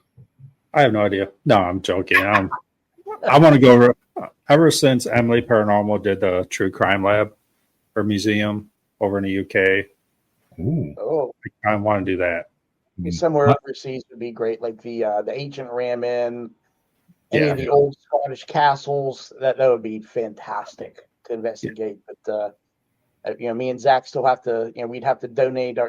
I have no idea. No, I'm joking. I want to go ever since Emily Paranormal did the True Crime Lab or museum over in the UK. Ooh. Oh, I want to do that. Somewhere overseas would be great, like the Ancient Ram Inn, any of the old Scottish castles. That would be fantastic to investigate. Yeah. But me and Zach still have to. We'd have to donate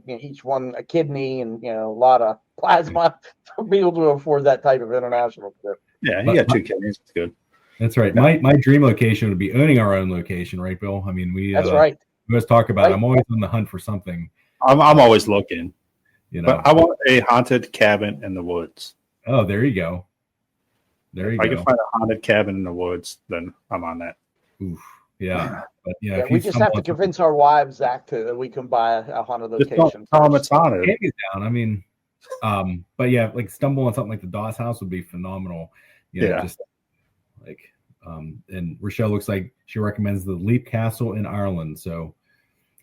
each one a kidney and a lot of plasma to be able to afford that type of international trip. Yeah, you got two kidneys. It's good. That's right. My dream location would be owning our own location, right, Bill? I mean, that's right. We always talk about it. I'm always on the hunt for something. I'm always looking. But I want a haunted cabin in the woods. Oh, there you go. If I can find a haunted cabin in the woods, then I'm on that. Oof. Yeah. But yeah, we just have to convince our wives, Zach, that we can buy a haunted location. Just tell them it's haunted. Down. I mean, but yeah, like stumble on something like the Doss House would be phenomenal. Just like, and Rochelle looks like she recommends the Leap Castle in Ireland. So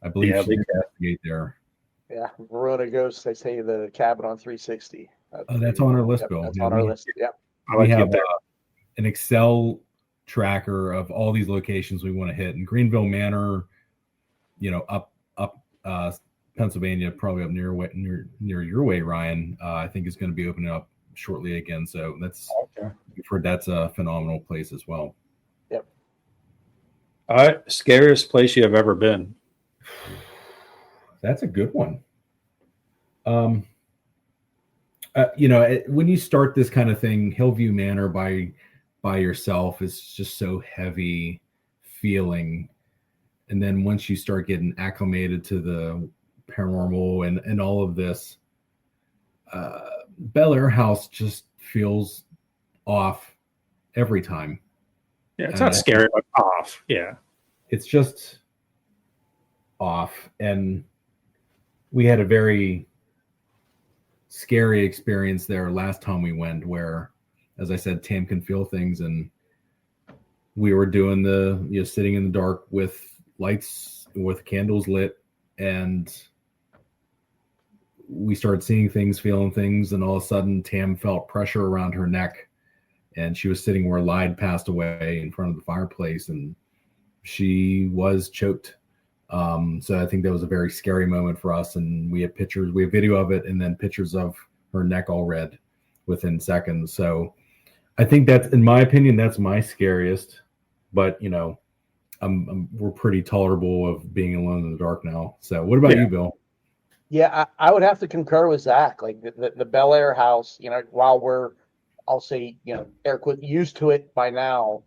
I believe she can investigate there. Yeah, Verona Ghost. They say the cabin on 360. That's on our list, Bill. That's on our list. Yeah, we have an Excel tracker of all these locations we want to hit. And Greenville Manor, up Pennsylvania, probably up near your way, Ryan. I think is going to be opening up shortly again. So we've heard that's a phenomenal place as well. Yep. All right, scariest place you have ever been? That's a good one. When you start this kind of thing, Hillview Manor by yourself is just so heavy feeling. And then once you start getting acclimated to the paranormal and all of this, Bel Air House just feels off every time. Yeah, it's And not scary, but off. Yeah. it's just off. And we had a very scary experience there last time we went where, as I said, Tam can feel things, and we were doing sitting in the dark with lights, with candles lit, and we started seeing things, feeling things, and all of a sudden Tam felt pressure around her neck, and she was sitting where Lyde passed away in front of the fireplace, and she was choked. So I think that was a very scary moment for us, and we have video of it, and then pictures of her neck all red within seconds. So I think that's, in my opinion, that's my scariest. But we're pretty tolerable of being alone in the dark now. So what about you, Bill? Yeah, I would have to concur with Zach. Like the Bel Air house, while we're, I'll say, air quote, used to it by now,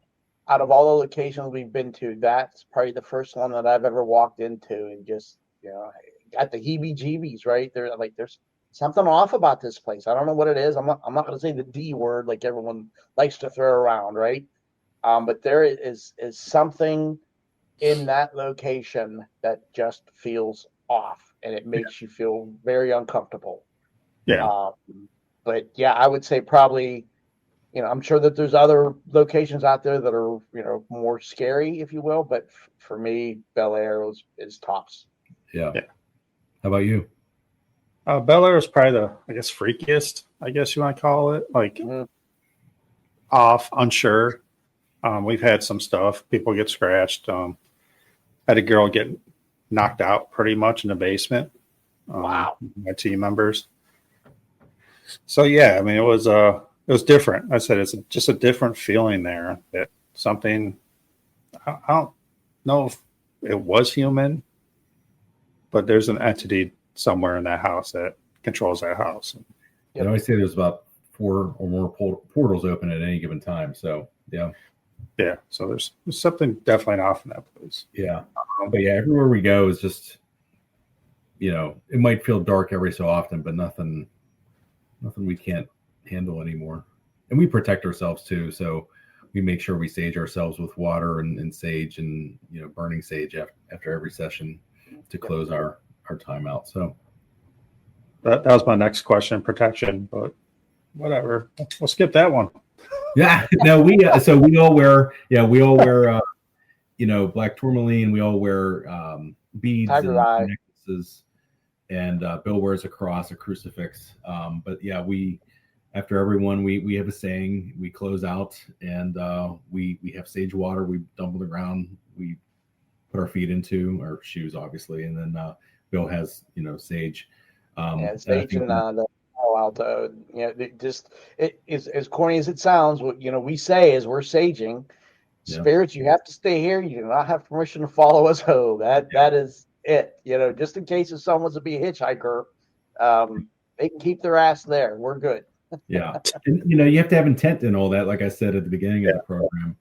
out of all the locations we've been to, that's probably the first one that I've ever walked into and just, got the heebie-jeebies, right? There's something off about this place. I don't know what it is. I'm not going to say the D word like everyone likes to throw around, right? But there is something in that location that just feels off, and it makes you feel very uncomfortable. Yeah. But yeah, I would say probably, I'm sure that there's other locations out there that are, more scary, if you will. But for me, Bel Air is tops. Yeah. How about you? Bel Air is probably the, I guess, freakiest, I guess you want to call it. Like off, unsure. We've had some stuff. People get scratched. Had a girl get knocked out pretty much in the basement. Wow. My team members. So yeah, I mean, it was different. I said it's just a different feeling there. That something, I don't know if it was human, but there's an entity somewhere in that house that controls that house. I always say there's about 4 or more portals open at any given time. So yeah. So there's something definitely off in that place. Yeah. But yeah, everywhere we go is just, it might feel dark every so often, but nothing we can't handle anymore. And we protect ourselves too. So we make sure we sage ourselves with water and sage and, burning sage after every session to close our time out. So that was my next question, protection, but whatever. We'll skip that one. Yeah, no, we all wear black tourmaline. We all wear beads and necklaces, and Bill wears a cross, a crucifix. But yeah, after everyone, we have a saying. We close out, and we have sage water. We dump on the ground. We put our feet into our shoes, obviously, and then Bill has sage. Sage and the Palo Alto. It is as corny as it sounds. What we say is we're saging. Spirits, you have to stay here. You do not have permission to follow us home. That is it. Just in case if someone's to be a hitchhiker, they can keep their ass there. We're good. Yeah, and, you have to have intent in all that. Like I said at the beginning of the program,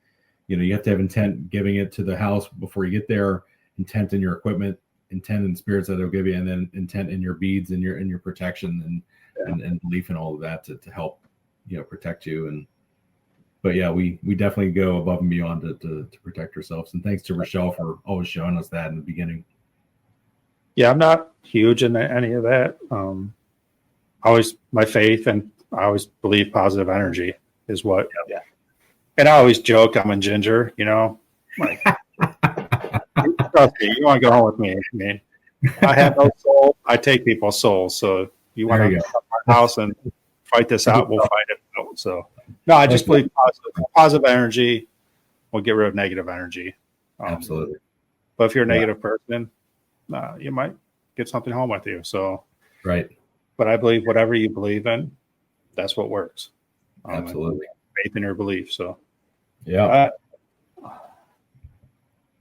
you have to have intent giving it to the house before you get there. Intent in your equipment, intent in spirits that they'll give you, and then intent in your beads and your protection and belief in all of that to help protect you. But yeah, we definitely go above and beyond to protect ourselves. And thanks to Rochelle for always showing us that in the beginning. Yeah, I'm not huge in any of that. Always my faith, and I always believe positive energy is what. Yeah. And I always joke I'm a ginger, like trust me, you want to go home with me. I mean, I have no soul. I take people's souls. So you want to come to my house and fight this out, we'll fight it out. So no, I just believe positive energy will get rid of negative energy. Absolutely. But if you're a negative person, you might get something home with you. So right. But I believe whatever you believe in, that's what works. Absolutely. Faith in your belief. So yeah.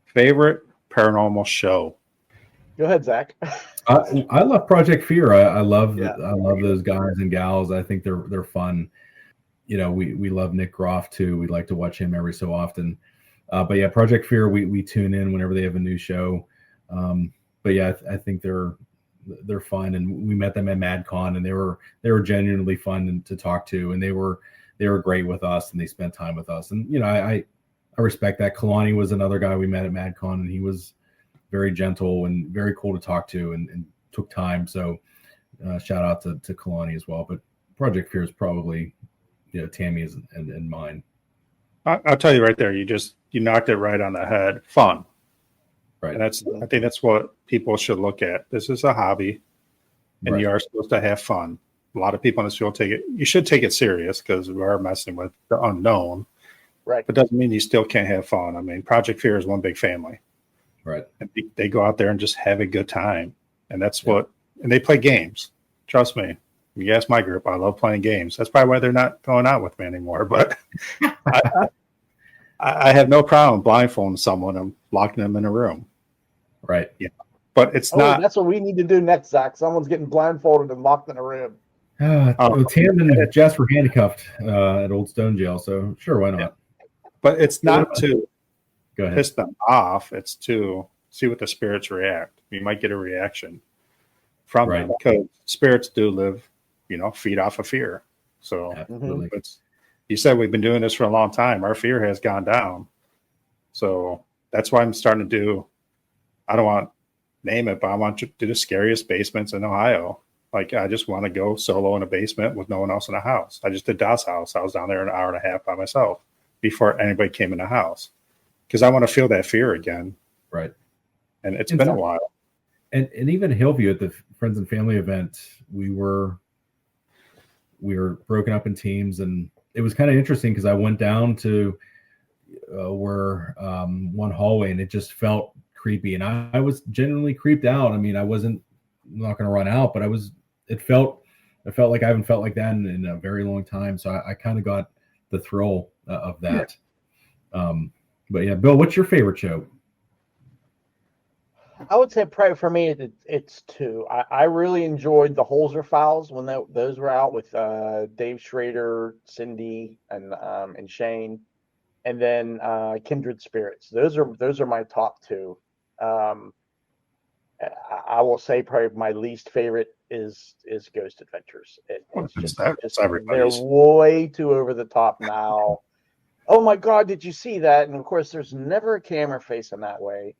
Favorite paranormal show? Go ahead, Zach. I love Project Fear. I love those guys and gals. I think they're fun. We love Nick Groff too. We like to watch him every so often. But yeah, Project Fear, we tune in whenever they have a new show. But yeah, I think they're fun, and we met them at MadCon, and they were genuinely fun to talk to, and they were they were great with us and they spent time with us. And, you know, I respect that. Kalani was another guy we met at MadCon, and he was very gentle and very cool to talk to and took time. So shout out to Kalani as well. But Project Fear is probably, you know, Tammy's and mine. I'll tell you right there, you knocked it right on the head. Fun. Right. And I think that's what people should look at. This is a hobby, and Right. you are supposed to have fun. A lot of people in this field you should take it serious because we are messing with the unknown. Right. But doesn't mean you still can't have fun. I mean, Project Fear is one big family. Right. And they go out there and just have a good time. And that's and they play games. Trust me. You ask my group, I love playing games. That's probably why they're not going out with me anymore. But I have no problem blindfolding someone and locking them in a room. Right. Yeah. But it's not. That's what we need to do next, Zach. Someone's getting blindfolded and locked in a room. Tam and Jess were handcuffed at Old Stone Jail. So sure, why not? Yeah. But it's not to Go ahead. piss them off. It's to see what the spirits react. You might get a reaction from them because spirits do live, you know, feed off of fear. So Absolutely. You said we've been doing this for a long time. Our fear has gone down. So that's why I'm starting to do, I don't want to name it, but I want to do the scariest basements in Ohio. Like, I just want to go solo in a basement with no one else in the house. I just did Das House. I was down there an hour and a half by myself before anybody came in the house because I want to feel that fear again. Right. And it's been a while. And even Hillview at the Friends and Family event, we were broken up in teams, and it was kind of interesting because I went down to where one hallway, and it just felt creepy, and I was genuinely creeped out. I mean, I'm not going to run out, but it felt like I haven't felt like that in a very long time. So I kind of got the thrill of that. Yeah. But yeah, Bill, what's your favorite show? I would say probably for me, it's two. I really enjoyed the Holzer Files when those were out with Dave Schrader, Cindy, and Shane, and then Kindred Spirits. Those are my top two. I will say probably my least favorite is Ghost Adventures. They're way too over the top now. Oh my God, did you see that? And of course, there's never a camera facing that way.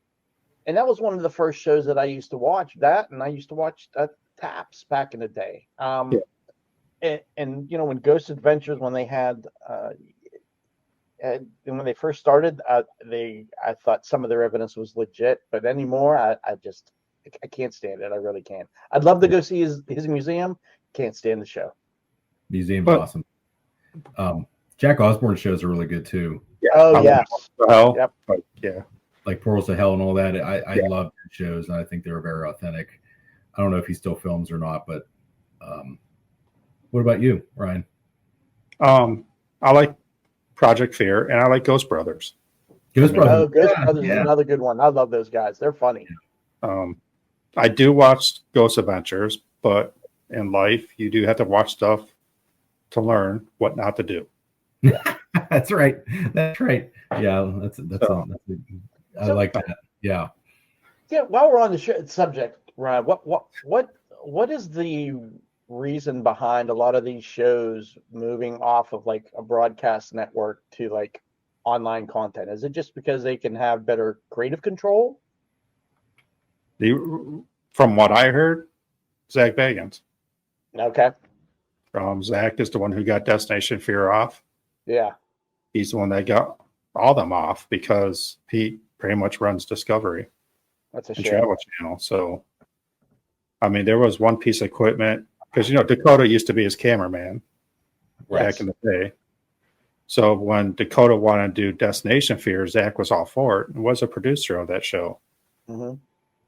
And that was one of the first shows that I used to watch. And I used to watch Taps back in the day. And you know, when Ghost Adventures, when they had, when they first started, I thought some of their evidence was legit, but anymore, I can't stand it. I really can't. I'd love to go see his museum. Can't stand the show. Museum's awesome. Jack Osborne shows are really good too. Yeah. Oh yes. Well, yep. But yeah. Like Portals to Hell and all that. I love their shows, and I think they're very authentic. I don't know if he still films or not, but what about you, Ryan? I like Project Fear, and I like Ghost Brothers. Ghost Brothers is another good one. I love those guys. They're funny. I do watch Ghost Adventures, but in life, you do have to watch stuff to learn what not to do. That's right. Yeah, I like that. Yeah. Yeah. While we're on the subject, Ryan, what is the reason behind a lot of these shows moving off of like a broadcast network to like online content? Is it just because they can have better creative control? From what I heard, Zach Bagans. Okay. Zach is the one who got Destination Fear off. Yeah. He's the one that got all them off because he pretty much runs Discovery. That's a shame. Travel Channel. So, I mean, there was one piece of equipment because, you know, Dakota used to be his cameraman back in the day. So when Dakota wanted to do Destination Fear, Zach was all for it and was a producer of that show. Mm-hmm.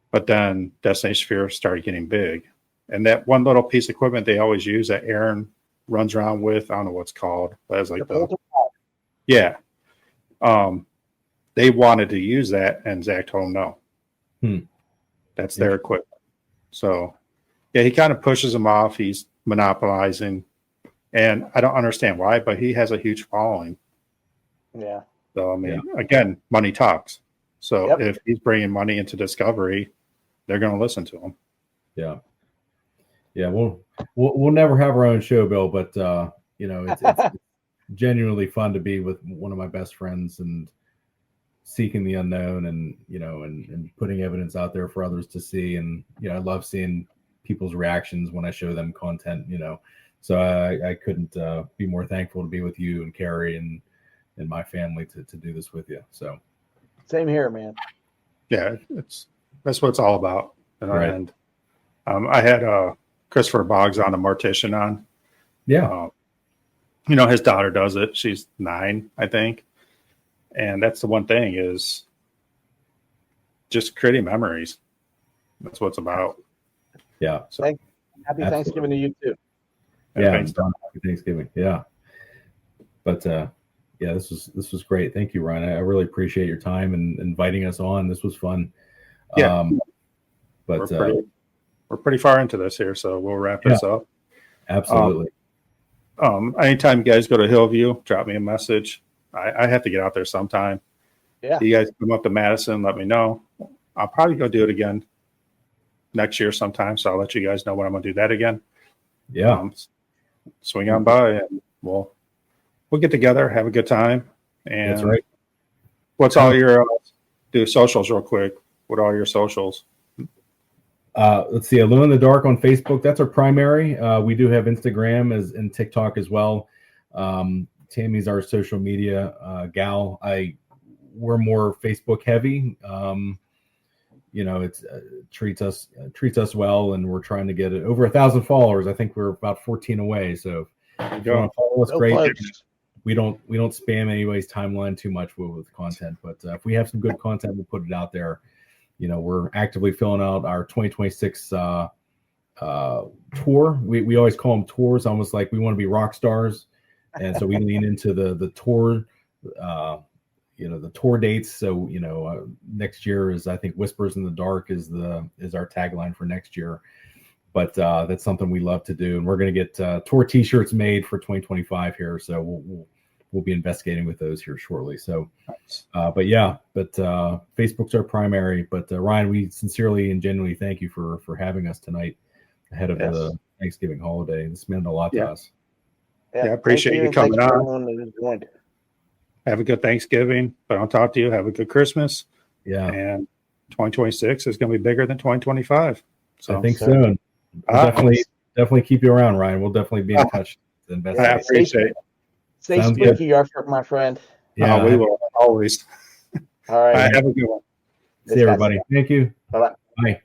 But then Destination Fear started getting big. And that one little piece of equipment they always use that Aaron runs around with, I don't know what's called, but it's like they wanted to use that, and Zach told them no. That's their equipment. So, yeah, he kind of pushes them off. He's monopolizing, and I don't understand why, but he has a huge following. Yeah. So, I mean, again, money talks. So if he's bringing money into Discovery, they're going to listen to him. Yeah. Yeah, we'll never have our own show, Bill, but you know, genuinely fun to be with one of my best friends and seeking the unknown, and and putting evidence out there for others to see. And I love seeing people's reactions when I show them content. So I couldn't be more thankful to be with you and Carrie and my family to do this with you. So Same here, man. Yeah, that's what it's all about. Right. And I had Christopher Boggs on, the mortician, on. yeah, His daughter does it. She's 9, I think. And that's the one thing, is just creating memories. That's what it's about. yeah, So, Happy Absolutely. Thanksgiving to you too. yeah. thanks. Happy Thanksgiving. Yeah, but yeah, this was great. Thank you, Ryan. I really appreciate your time and inviting us on. This was fun. Yeah. But We're pretty far into this here, so we'll wrap this up. absolutely. Anytime you guys go to Hillview, drop me a message. I have to get out there sometime. Yeah. You guys come up to Madison, let me know. I'll probably go do it again next year sometime, so I'll let you guys know when I'm going to do that again. Yeah, Swing on by, and we'll get together, have a good time. And that's right. what's all your do socials real quick? What are all your socials? Let's see, Alone in the Dark on Facebook. That's our primary. We do have Instagram and TikTok as well. Tammy's our social media gal. We're more Facebook heavy. It's treats us well, and we're trying to get it over 1,000 followers. I think we're about 14 away. So if you want to follow us, No great. fudge. We don't spam anybody's timeline too much with content, but if we have some good content, we'll put it out there. We're actively filling out our 2026 tour. We always call them tours, almost like we want to be rock stars, and so we lean into the tour. The tour dates. So next year is, I think, Whispers in the Dark is our tagline for next year. But that's something we love to do, and we're going to get tour T-shirts made for 2025 here. So we'll be investigating with those here shortly. So, but Facebook's our primary. But Ryan, we sincerely and genuinely thank you for having us tonight ahead of the Thanksgiving holiday. This meant a lot to us. Yeah, I appreciate you and coming thanks for on. everyone that has joined. Have a good Thanksgiving. But I'll talk to you. Have a good Christmas. Yeah, And 2026 is going to be bigger than 2025. So I think so. And we'll definitely keep you around, Ryan. We'll definitely be in touch to I investigate. appreciate it. Stay Sounds spooky, Arthur, my friend. Yeah, We will always. All right. Have a good one. see everybody. Thank you. Bye-bye. Bye.